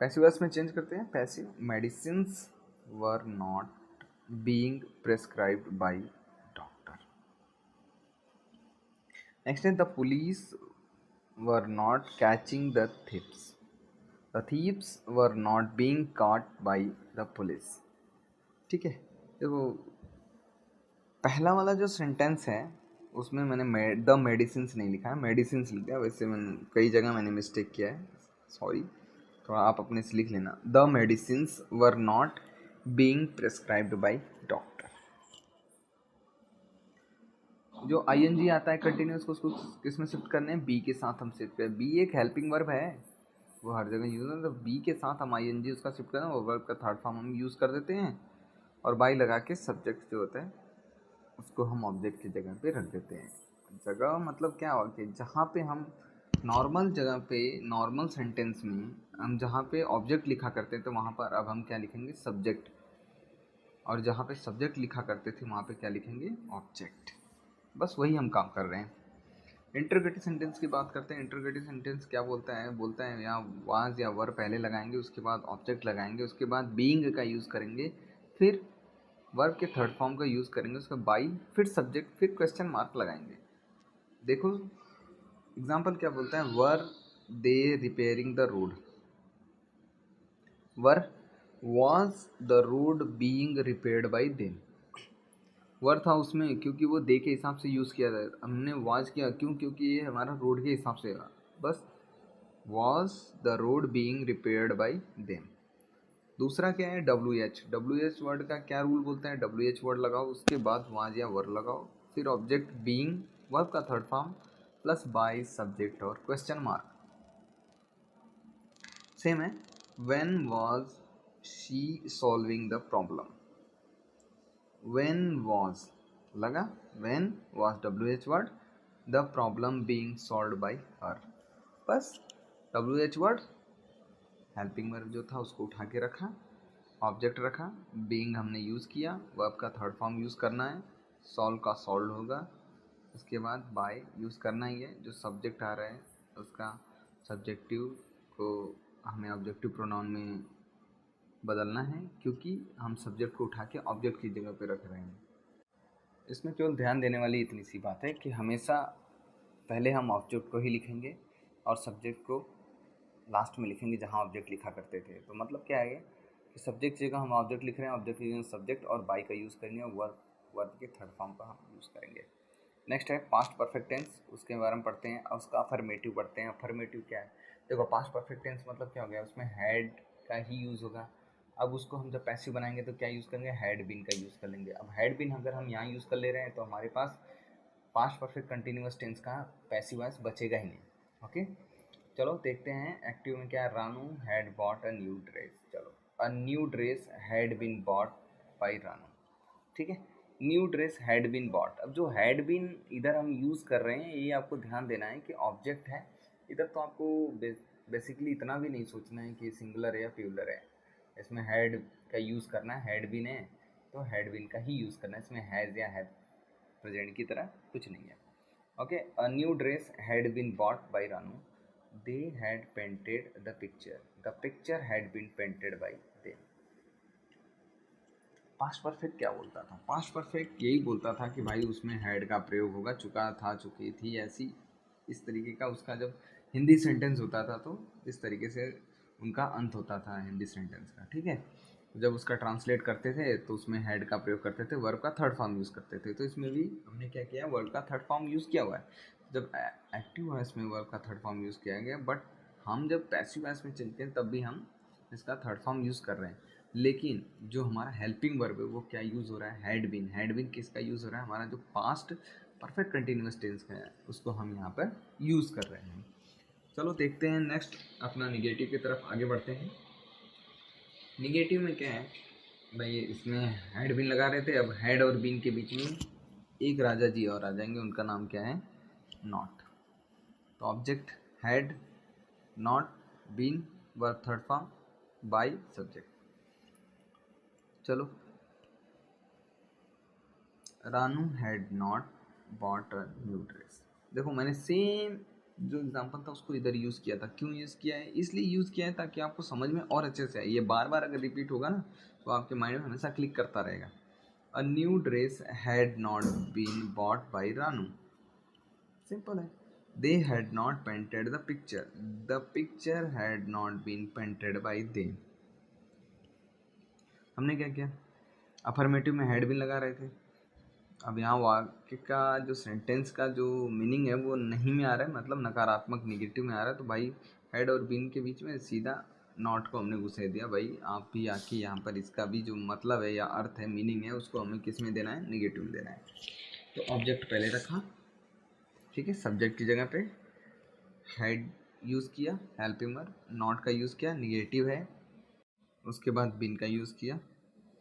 पैसिव वॉइस में चेंज करते हैं, passive medicines were not being prescribed by doctor. Next है the police were not catching the thieves. The thieves were not being caught by the police. ठीक है, देखो पहला वाला जो सेंटेंस है उसमें मैंने द मेडिसिन्स नहीं लिखा है, मेडिसिन्स लिख दिया। वैसे मैंने कई जगह मैंने मिस्टेक किया है, सॉरी, तो आप अपने से लिख लेना। The medicines were not being prescribed by doctor. जो आईएनजी आता है कंटिन्यूअस को उसको किस में शिफ्ट करने हैं, बी के साथ हम शिफ्ट करें। बी एक हेल्पिंग वर्ब है, वो हर जगह यूज है, तो बी के साथ हम आईएनजी उसका शिफ्ट करें, वो वर्ब का थर्ड फॉर्म हम यूज़ कर देते हैं और बाई लगा के सब्जेक्ट जो होता है उसको हम ऑब्जेक्ट की जगह पे रख देते हैं। जगह मतलब क्या हुआ कि जहाँ पे हम नॉर्मल जगह पे नॉर्मल सेंटेंस में हम जहाँ पे ऑब्जेक्ट लिखा करते हैं तो वहाँ पर अब हम क्या लिखेंगे, सब्जेक्ट, और जहाँ पे सब्जेक्ट लिखा करते थे वहाँ पे क्या लिखेंगे, ऑब्जेक्ट। बस वही हम काम कर रहे हैं। इंटरोगेटिव सेंटेंस की बात करते हैं। इंटरोगेटिव सेंटेंस क्या बोलता है यहाँ वाज या वर पहले लगाएंगे, उसके बाद ऑब्जेक्ट लगाएंगे, उसके बाद बीइंग का यूज़ करेंगे, फिर वर्ब के थर्ड फॉर्म का यूज़ करेंगे, उसका बाई, फिर सब्जेक्ट, फिर क्वेश्चन मार्क लगाएंगे। देखो एग्जाम्पल क्या बोलता है, were they repairing the road. Were was the road being repaired by them. Were था उसमें क्योंकि वो दे के हिसाब से यूज़ किया था, हमने वाज किया क्यों, क्योंकि ये हमारा रोड के हिसाब से था। बस was the road being repaired by them. दूसरा क्या है WH वर्ड का क्या रूल बोलते हैं, WH वर्ड लगाओ, उसके बाद वाज या वर लगाओ, फिर ऑब्जेक्ट बीइंग वर्ब का third form plus by subject और क्वेश्चन मार्क। सेम है, when was she solving the problem, when was लगा, when was WH word, the problem being solved by her, बस WH word helping verb जो था उसको उठा के रखा, ऑब्जेक्ट रखा, बीइंग हमने यूज़ किया, वर्ब का थर्ड फॉर्म यूज़ करना है, सॉल्व का सॉल्व होगा, उसके बाद बाय यूज़ करना ही है, जो सब्जेक्ट आ रहा है उसका सब्जेक्टिव को हमें ऑब्जेक्टिव प्रोनाउन में बदलना है, क्योंकि हम सब्जेक्ट को उठा के ऑब्जेक्ट की जगह पे रख रहे हैं। इसमें केवल ध्यान देने वाली इतनी सी बात है कि हमेशा पहले हम ऑब्जेक्ट को ही लिखेंगे और सब्जेक्ट को लास्ट में लिखेंगे जहाँ ऑब्जेक्ट लिखा करते थे। तो मतलब क्या है कि सब्जेक्ट जगह हम ऑब्जेक्ट लिख रहे हैं, ऑब्जेक्ट की जगह सब्जेक्ट और बाय का यूज़ करेंगे, और वर्ब के थर्ड फॉर्म का हम यूज़ करेंगे। नेक्स्ट है पास्ट परफेक्ट टेंस, उसके बारे में पढ़ते हैं। और उसका अफर्मेटिव पढ़ते हैं। अफर्मेटिव क्या है, देखो पास्ट परफेक्ट टेंस मतलब क्या हो गया, उसमें हैड का ही यूज़ होगा। अब उसको हम जब पैसिव बनाएंगे तो क्या यूज़ करेंगे, हैड बीन का यूज़ कर लेंगे। अब हैड बीन अगर हम यहाँ यूज़ कर ले रहे हैं तो हमारे पास पास्ट परफेक्ट कंटिन्यूअस टेंस का पैसिव वॉइस बचेगा ही नहीं। ओके, चलो देखते हैं एक्टिव में क्या है। Ranu had bought a new dress, चलो a new dress had been bought by Ranu, ठीक है, new dress had been bought. अब जो हैड बीन इधर हम यूज़ कर रहे हैं, ये आपको ध्यान देना है कि ऑब्जेक्ट है इधर, तो आपको बेसिकली इतना भी नहीं सोचना है कि सिंगुलर है या प्लूरल है। इसमें हैड का यूज़ करना है, हैड बीन है तो हैड बीन का ही यूज़ करना है, इसमें हैज़ या हैव प्रेजेंट की तरह कुछ नहीं है। Okay, a new dress had been bought by Ranu, they had painted the picture had been painted by them। Past perfect क्या बोलता था, पास्ट परफेक्ट यही बोलता था कि भाई उसमें हैड का प्रयोग होगा, चुका था, चुकी थी, ऐसी इस तरीके का उसका जब हिंदी सेंटेंस होता था तो इस तरीके से उनका अंत होता था हिंदी सेंटेंस का, ठीक है। जब उसका ट्रांसलेट करते थे तो उसमें हैड का प्रयोग करते थे, वर्ब का थर्ड फॉर्म यूज़ करते थे। तो इसमें भी हमने क्या किया, वर्ब का थर्ड फॉर्म यूज़ किया हुआ है। जब एक्टिव वॉइस में वर्ब का थर्ड फॉर्म यूज़ किया गया, बट हम जब पैसिव वॉइस में चलते हैं तब भी हम इसका थर्ड फॉर्म यूज़ कर रहे हैं। लेकिन जो हमारा हेल्पिंग वर्ब है वो क्या यूज़ हो रहा है, हैड बीन। हैड बीन किसका यूज़ हो रहा है, हमारा जो पास्ट परफेक्ट कंटिन्यूअस टेंस का है उसको हम यहाँ पर यूज़ कर रहे हैं। चलो देखते हैं नेक्स्ट, अपना निगेटिव की तरफ आगे बढ़ते हैं। निगेटिव में क्या है भाई, इसमें हैड बीन लगा रहे थे, अब हैड और बीन के बीच में एक राजा जी और आ जाएंगे, उनका नाम क्या है, नॉट। तो object had, not, been, verb third form, by subject. चलो, Ranu had not bought a new dress. देखो मैंने सेम जो एग्जांपल था उसको इधर यूज़ किया था। क्यों यूज़ किया है, इसलिए यूज़ किया है ताकि आपको समझ में और अच्छे से आए। ये बार बार अगर रिपीट होगा ना तो आपके माइंड में हमेशा क्लिक करता रहेगा। A new dress had not been bought by Ranu, simple है। They had not painted the picture had not been painted by them. हमने क्या किया, अफर्मेटिव में हैड बीन लगा रहे थे। अब यहाँ वाक्य का जो सेंटेंस का जो मीनिंग है वो नहीं में आ रहा है, मतलब नकारात्मक निगेटिव में आ रहा है। तो भाई हैड और बीन के बीच में सीधा नॉट को हमने घुसे दिया। भाई आप भी आके यहाँ पर इसका भी जो मतलब है या अर्थ है, मीनिंग है, उसको हमें किस में देना है, निगेटिव में देना है। तो ऑब्जेक्ट पहले रखा, ठीक है, सब्जेक्ट की जगह पे हैड यूज़ किया, हेल्पिंग वर्ब, नॉट का यूज़ किया, निगेटिव है, उसके बाद बीन का यूज़ किया,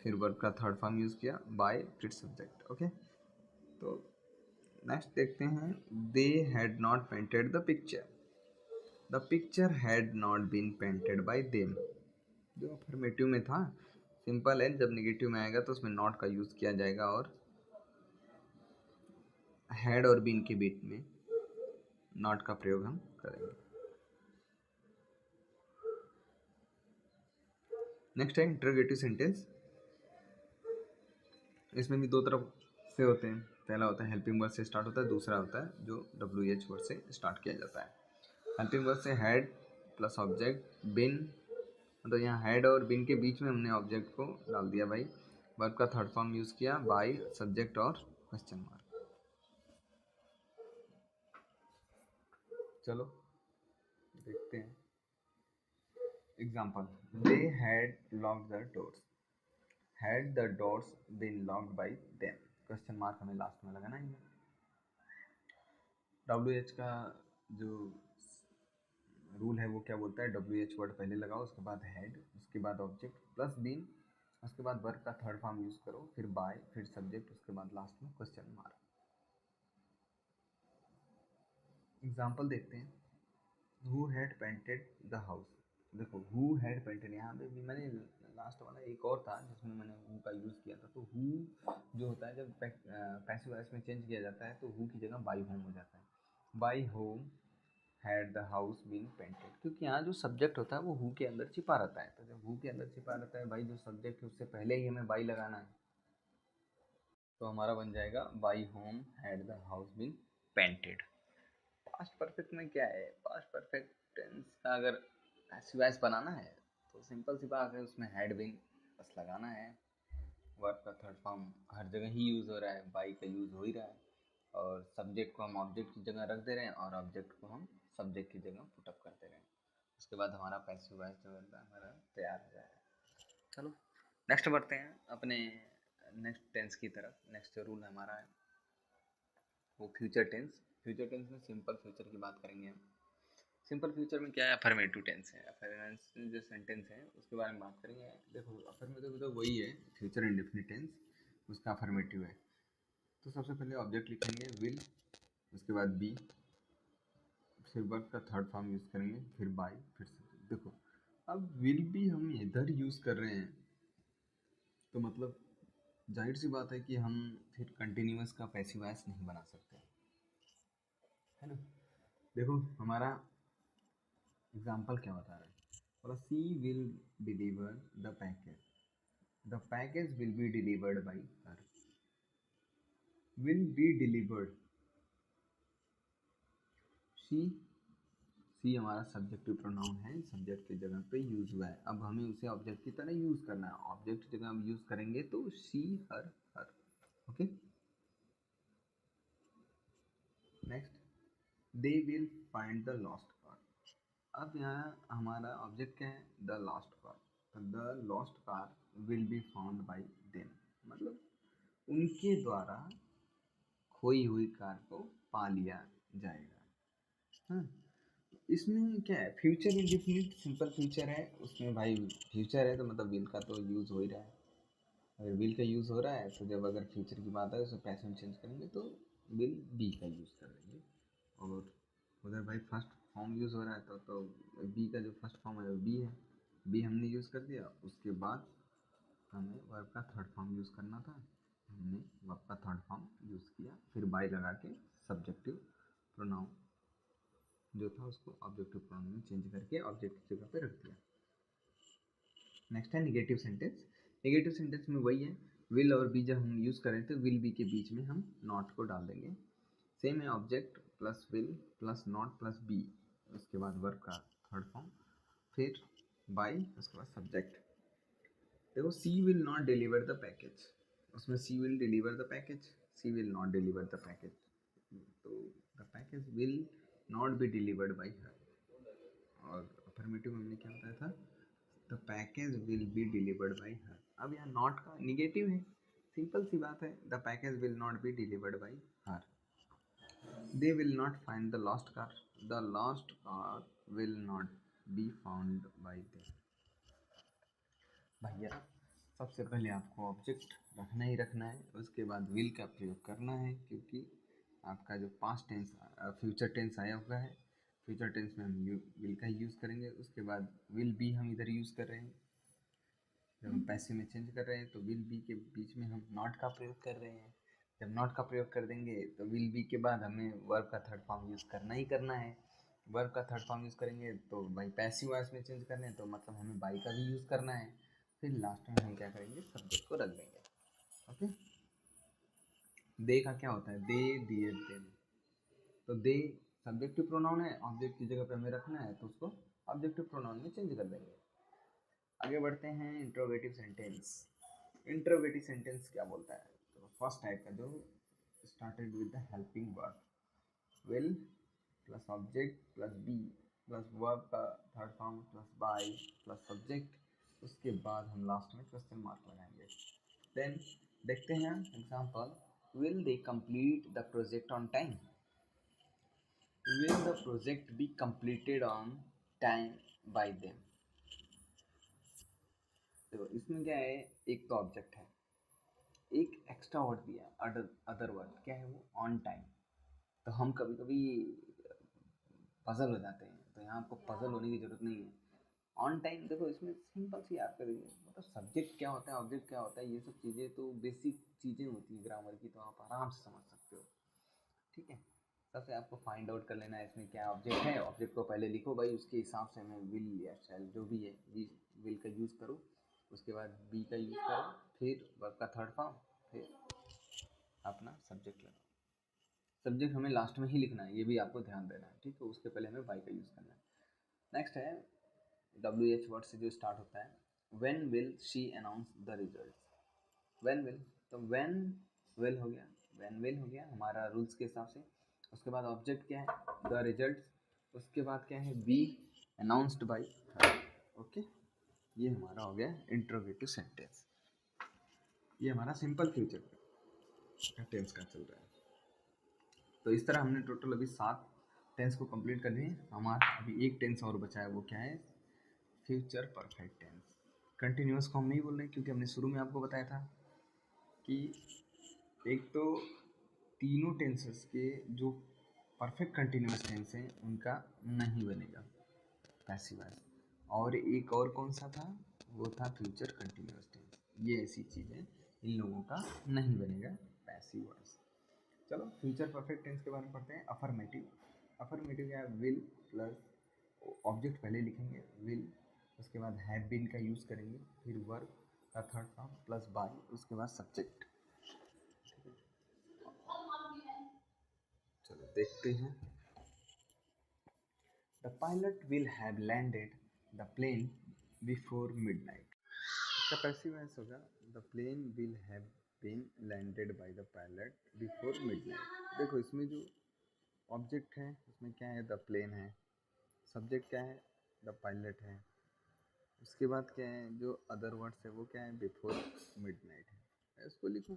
फिर वर्ब का थर्ड फॉर्म यूज़ किया, बाय, फिर सब्जेक्ट। ओके, तो नेक्स्ट देखते हैं। They had not painted the picture had not been painted by them. जो अफर्मेटिव में था, सिंपल है, जब नेगेटिव में आएगा तो उसमें नॉट का यूज़ किया जाएगा और हैड और बीन के बीच में नॉट का प्रयोग हम करेंगे। नेक्स्ट है इंटरोगेटिव सेंटेंस। इसमें भी दो तरफ से होते हैं। पहला होता है हेल्पिंग वर्ड से स्टार्ट होता है, दूसरा होता है जो WH वर्ड से स्टार्ट किया जाता है। हेल्पिंग वर्ड से हैड प्लस ऑब्जेक्ट बिन, तो यहाँ हैड और बिन के बीच में हमने ऑब्जेक्ट को डाल दिया भाई। वर्ब का थर्ड फॉर्म यूज़ किया, बाय, सब्जेक्ट और क्वेश्चन मार्क। चलो देखते हैं example, they had locked the doors, had the doors been locked by them, question mark हमें लास्ट में लगाना ही है। WH का जो रूल है वो क्या बोलता है, WH वर्ड पहले लगाओ, उसके बाद हैड, उसके बाद ऑब्जेक्ट प्लस बीन, उसके बाद वर्ब का थर्ड फॉर्म यूज करो, फिर बाय, फिर सब्जेक्ट, उसके बाद लास्ट में क्वेश्चन मार्क। एग्जाम्पल देखते हैं, who had painted the house. देखो हु हैड पेंटेड, यहाँ पे भी मैंने लास्ट वाला एक और था जिसमें मैंने हु का यूज़ किया था। तो हु जो होता है जब पैसिव वॉइस में चेंज किया जाता है तो हु की जगह बाई होम हो जाता है। By whom had the house been painted, क्योंकि यहाँ जो सब्जेक्ट होता है वो हु के अंदर छिपा रहता है। तो जब हु के अंदर छिपा रहता है, भाई जो सब्जेक्ट है उससे पहले ही हमें बाई लगाना है, तो हमारा बन जाएगा by whom had the house been painted. Past perfect में क्या है, पास्ट परफेक्ट टेंस का अगर पैसिव वॉइस बनाना है तो सिंपल सी बात है, उसमें हैड बीन बस लगाना है। वर्ब का थर्ड फॉर्म हर जगह ही यूज़ हो रहा है, बाई का यूज़ हो ही रहा है, और सब्जेक्ट को हम ऑब्जेक्ट की जगह रख दे रहे हैं और ऑब्जेक्ट को हम सब्जेक्ट की जगह पुटअप कर दे रहे हैं। उसके बाद हमारा पैसिव वॉइस जो है हमारा तैयार हो जाएगा। चलो नेक्स्ट बढ़ते हैं अपने नेक्स्ट टेंस की तरफ। नेक्स्ट जो रूल हमारा है वो फ्यूचर टेंस। फ्यूचर टेंस में सिंपल फ्यूचर की बात करेंगे हम। सिंपल फ्यूचर में क्या है, अफर्मेटिव टेंस है। अफर्मेटिव जो सेंटेंस है उसके बारे में बात करेंगे। देखो अफर्मेटिव तो वही है, फ्यूचर इंडेफिनिट टेंस, उसका अफर्मेटिव है। तो सबसे पहले ऑब्जेक्ट लिखेंगे विल, उसके बाद बी, फिर वर्ब का थर्ड फॉर्म यूज़ करेंगे, फिर बाई, फिर सब्जेक्ट। देखो अब विल भी हम इधर यूज़ कर रहे हैं तो मतलब जाहिर सी बात है कि हम फिर कंटिन्यूअस का पैसिव वॉइस नहीं बना सकते, है ना। देखो हमारा एग्जाम्पल क्या बता रहा है, बोला she will deliver the package, the package will be delivered by her. Will be delivered, she हमारा सब्जेक्टिव प्रोनाउन है, सब्जेक्ट की जगह पे यूज हुआ है। अब हमें उसे ऑब्जेक्ट की तरह यूज करना है, ऑब्जेक्ट की जगह हम यूज करेंगे तो she her her. Okay next, they will find the lost car. अब यहाँ हमारा ऑब्जेक्ट क्या है, द लॉस्ट कार। तो the lost car will be found by them, मतलब उनके द्वारा खोई हुई कार को पा लिया जाएगा। हाँ, इसमें क्या है, फ्यूचर इंडेफिनिट सिंपल फ्यूचर है, उसमें भाई फ्यूचर है तो मतलब विल का तो यूज़ हो ही रहा है। अगर विल का यूज़ हो रहा है तो जब अगर फ्यूचर की बात है उसमें पैसिव में चेंज करेंगे तो विल बी का यूज़ कर देंगे। और उधर भाई फर्स्ट फॉर्म यूज़ हो रहा है तो बी का जो फर्स्ट फॉर्म है वो बी है, बी हमने यूज़ कर दिया। उसके बाद हमें वर्ब का थर्ड फॉर्म यूज़ करना था, हमने वर्ब का थर्ड फॉर्म यूज़ किया, फिर बाय लगा के सब्जेक्टिव प्रोनाउन जो था उसको ऑब्जेक्टिव प्रोनाउन में चेंज करके ऑब्जेक्ट की जगह पे रख दिया। नेक्स्ट है निगेटिव सेंटेंस। निगेटिव सेंटेंस में वही है, विल और बी जब हम यूज़ करें तो विल बी के बीच में हम नॉट को डाल देंगे। सेम है, object plus will plus not plus be, उसके बाद वर्ब का थर्ड फॉर्म, फिर बाई, उसके बाद सब्जेक्ट। देखो she will not deliver the package, उसमें she will deliver the package, she will not deliver the package, तो the package will not be delivered by her. और अफर्मेटिव में हमने क्या बताया था, the package will be delivered by her. अब यहाँ नॉट का निगेटिव है, सिंपल सी बात है, the package will not be delivered by her. They will not find the lost car, the lost car will not B found by them. भैया सबसे पहले आपको ऑब्जेक्ट रखना ही रखना है, उसके बाद विल का प्रयोग करना है, क्योंकि आपका जो पास्ट टेंस फ्यूचर टेंस आया हुआ है, फ्यूचर टेंस में हम विल का यूज़ करेंगे। उसके बाद विल बी हम इधर यूज़ कर रहे हैं, जब हम पैसिव में चेंज कर रहे हैं तो विल बी के बीच में हम नॉट का प्रयोग कर रहे हैं। जब नॉट का प्रयोग कर देंगे तो विल बी के बाद हमें वर्ब का थर्ड फॉर्म यूज़ करना ही करना है। वर्ब का थर्ड फॉर्म यूज़ करेंगे तो भाई पैसिव वॉइस में चेंज करने हैं तो मतलब हमें बाई का भी यूज़ करना है। फिर लास्ट में हम क्या करेंगे, सब्जेक्ट को रख देंगे। ओके, दे का क्या होता है, दे दिए देम, तो दे सब्जेक्टिव प्रोनाउन है, ऑब्जेक्ट की जगह पे हमें रखना है तो उसको ऑब्जेक्टिव प्रोनाउन में चेंज कर देंगे। आगे बढ़ते हैं, इंट्रोगेटिव सेंटेंस। इंट्रोगेटिव सेंटेंस क्या बोलता है, तो फर्स्ट टाइप का जो started with the helping verb, will plus object plus be plus verb का third form plus by plus subject, उसके बाद हम लास्ट में क्वेश्चन मार्क लगाएंगे। देन देखते हैं example, will they complete the project on time, will the project be completed on time bye them. तो इसमें क्या है, एक तो ऑब्जेक्ट है, एक एक्स्ट्रा वर्ड दिया अदर वर्ड, क्या है वो, ऑन टाइम। तो हम कभी कभी पजल हो जाते हैं, तो यहाँ आपको पजल होने की जरूरत नहीं है। ऑन टाइम देखो, इसमें सिंपल सी याद करेंगे, मतलब सब्जेक्ट क्या होता है, ऑब्जेक्ट क्या होता है, ये सब चीज़ें तो बेसिक चीज़ें होती हैं ग्रामर की, तो आप आराम से समझ सकते हो। ठीक है, सबसे आपको फाइंड आउट कर लेना है इसमें क्या ऑब्जेक्ट है। ऑब्जेक्ट को पहले लिखो भाई, उसके हिसाब से हमें विल या शैल जो भी है विल का यूज़ करो, उसके बाद बी का यूज़ करो, फिर वर्ब का थर्ड फॉर्म, फिर अपना सब्जेक्ट लगाओ। सब्जेक्ट हमें लास्ट में ही लिखना है, ये भी आपको ध्यान देना है। ठीक है, उसके पहले हमें बाई का यूज़ करना है। नेक्स्ट है WH वर्ड से जो स्टार्ट होता है, when will she announce the result. When will, तो व्हेन विल हो गया, व्हेन विल हो गया हमारा रूल्स के हिसाब से। उसके बाद ऑब्जेक्ट क्या है, द रिजल्ट। उसके बाद क्या है, बी अनाउंस्ड बाई। ओके, ये हमारा हो गया इंट्रोगेटिव सेंटेंस। ये हमारा सिंपल फ्यूचर का टेंस का चल रहा है। तो इस तरह हमने टोटल अभी 7 टेंस को कंप्लीट कर दिए। हमारा अभी एक टेंस और बचा है, वो क्या है, फ्यूचर परफेक्ट टेंस। कंटिन्यूअस को हम नहीं बोल रहे क्योंकि हमने शुरू में आपको बताया था कि एक तो तीनों टेंसेस के जो परफेक्ट कंटिन्यूअस टेंस हैं उनका नहीं बनेगा पैसिव वॉइस, और एक और कौन सा था, वो था फ्यूचर कंटिन्यूअस टेंस। ये ऐसी चीज़ें इन लोगों का नहीं बनेगा पैसिव वॉइस। चलो फ्यूचर परफेक्ट टेंस के बारे में पढ़ते हैं। अफर्मेटिव, अफर्मेटिव क्या है, विल प्लस ऑब्जेक्ट पहले लिखेंगे विल, उसके बाद हैव बीन का यूज़ करेंगे, फिर वर्ब का थर्ड फॉर्म प्लस बाय, उसके बाद सब्जेक्ट। चलो देखते हैं। The pilot will have landed the plane before midnight. इसका पैसिव वॉइस होगा, the plane will have been landed by the pilot before midnight. देखो इसमें जो ऑब्जेक्ट है उसमें क्या है, द प्लेन है, सब्जेक्ट क्या है, द पायलट है, उसके बाद क्या है, जो अदर वर्ड्स है वो क्या है, बिफोर मिडनाइट है। इसको लिखो,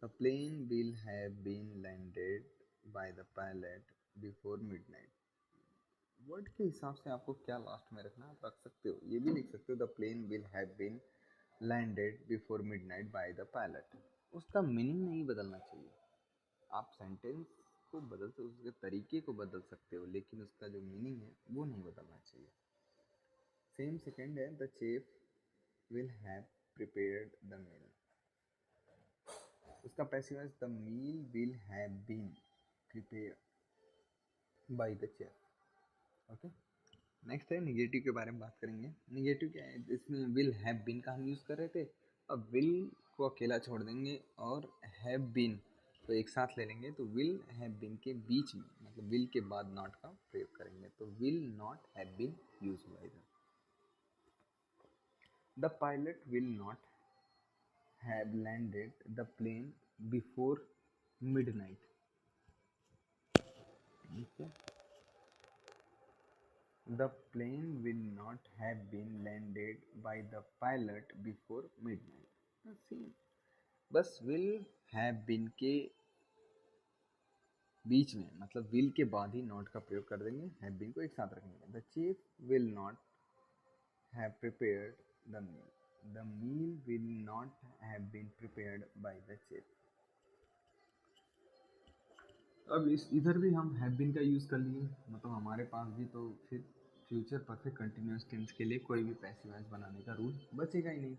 the plane will have been landed by the pilot before midnight. Word के हिसाब से आपको क्या लास्ट में रखना आप रख सकते हो, ये भी लिख सकते हो, the plane will have been landed before midnight by the pilot. उसका मीनिंग नहीं बदलना चाहिए, आप सेंटेंस को बदल सकते, उसके तरीके को बदल सकते हो, लेकिन उसका जो मीनिंग है वो नहीं बदलना चाहिए। सेम सेकेंड है, the chef will have prepared the meal. उसका passive voice, the meal will have been prepared by the chef. Okay, next है निगेटिव के बारे में बात करेंगे। निगेटिव क्या है, इसमें विल हैव बीन का हम यूज़ कर रहे थे, अब विल को अकेला छोड़ देंगे और हैव बीन तो एक साथ ले लेंगे, तो विल हैव बीन के बीच में मतलब विल के बाद नॉट का प्रयोग करेंगे, तो will not have been use हुआ इधर। The pilot will not have landed the plane before midnight. The plane will not have been landed by the pilot before midnight. Same. बस will have been के बीच में मतलब will के बाद ही not का प्रयोग कर देंगे, have been को एक साथ रखेंगे। The chief will not have prepared the meal. The meal will not have been prepared by the chief. अब इस इधर भी हम हैव बीन का यूज़ कर लिए, मतलब हमारे पास भी तो फिर फ्यूचर परफेक्ट कंटिन्यूअस टेंस के लिए कोई भी पैसिव वॉइस बनाने का रूल बचेगा ही नहीं,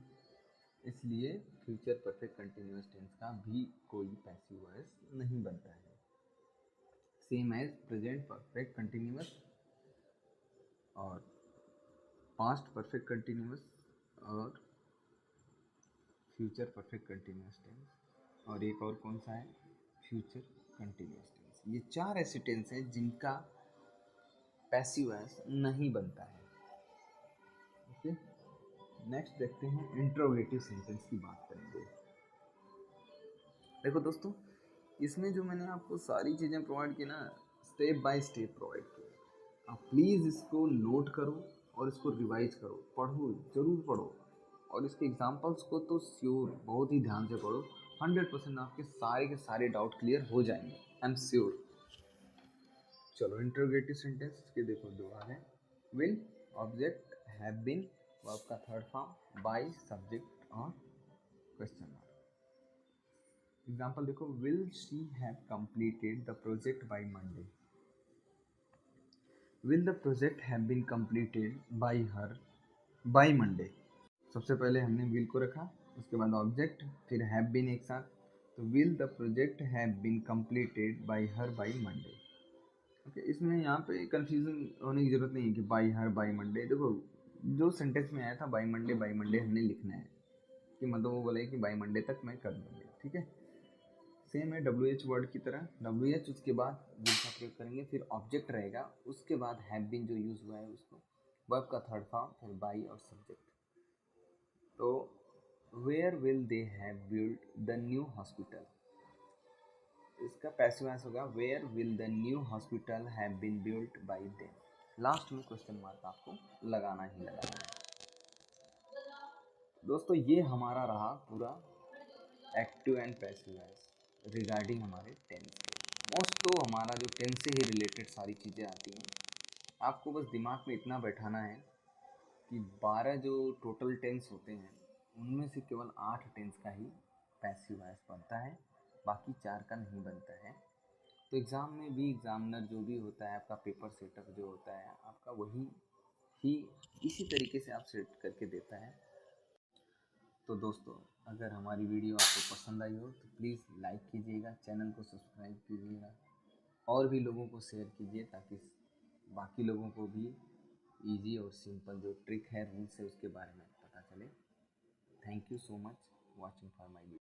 इसलिए फ्यूचर परफेक्ट कंटिन्यूअस टेंस का भी कोई पैसिव वॉइस नहीं बनता है। Same as present perfect continuous और पास्ट परफेक्ट कंटिन्यूअस और फ्यूचर परफेक्ट कंटिन्यूअस टेंस, और एक और कौन सा है, फ्यूचर कंटिन्यूअस टेंस। ये 4 ऐसे टेंस हैं जिनका पैसिव वॉइस नहीं बनता है। ओके, नेक्स्ट देखते हैं इंट्रोगेटिव सेंटेंस की बात करेंगे। देखो दोस्तों, इसमें जो मैंने आपको सारी चीज़ें प्रोवाइड की ना, स्टेप बाय स्टेप प्रोवाइड की, आप प्लीज़ इसको नोट करो और इसको रिवाइज करो, पढ़ो, ज़रूर पढ़ो, और इसके एग्जांपल्स को तो श्योर बहुत ही ध्यान से पढ़ो। 100% आपके सारे के सारे डाउट क्लियर हो जाएंगे, आई एम श्योर। चलो इंटरोगेटिव सेंटेंस के देखो दो आ गए। Will, object, have been, verb का थर्ड फॉर्म, बाय, सब्जेक्ट और क्वेश्चन मार्क। एग्जांपल देखो, will she have completed the project by Monday. Will the project have been completed by her by Monday. सबसे पहले हमने विल को रखा, उसके बाद ऑब्जेक्ट, फिर हैव बीन एक साथ, तो will the project have been completed by her by Monday. Okay, इसमें यहाँ पे कंफ्यूजन होने की ज़रूरत नहीं है कि बाय हर बाय मंडे। देखो जो सेंटेंस में आया था बाय मंडे हमने लिखना है कि मतलब वो बोले कि बाय मंडे तक मैं कर दूँगी, ठीक है। सेम है WH वर्ड की तरह, WH उसके बाद विल का प्रयोग करेंगे, फिर ऑब्जेक्ट रहेगा, उसके बाद हैव बीन जो यूज़ हुआ है उसको, वर्ब का थर्ड फॉर्म, फिर बाय और सब्जेक्ट। तो where will they have build the new hospital, इसका पैसिव वॉइस होगा where will the new hospital have been built by them. Last में क्वेश्चन मार्क आपको लगाना ही लगाना है। दोस्तों ये हमारा रहा पूरा active and passive voice regarding हमारे टेंस के। मोस्ट तो हमारा जो टेंस से ही रिलेटेड सारी चीज़ें आती हैं, आपको बस दिमाग में इतना बैठाना है कि 12 जो टोटल टेंस होते हैं उनमें से केवल 8 टेंस का ही पैसिव वॉइस बनता है, बाकी 4 का नहीं बनता है। तो एग्ज़ाम में भी एग्ज़ामिनर जो भी होता है, आपका पेपर सेटअप जो होता है आपका, वही ही इसी तरीके से आप सेट करके देता है। तो दोस्तों अगर हमारी वीडियो आपको पसंद आई हो तो प्लीज़ लाइक कीजिएगा, चैनल को सब्सक्राइब कीजिएगा और भी लोगों को शेयर कीजिए ताकि बाकी लोगों को भी इजी और सिंपल जो ट्रिक है, रूल्स है, उसके बारे में पता चले। Thank you so much watching for my video.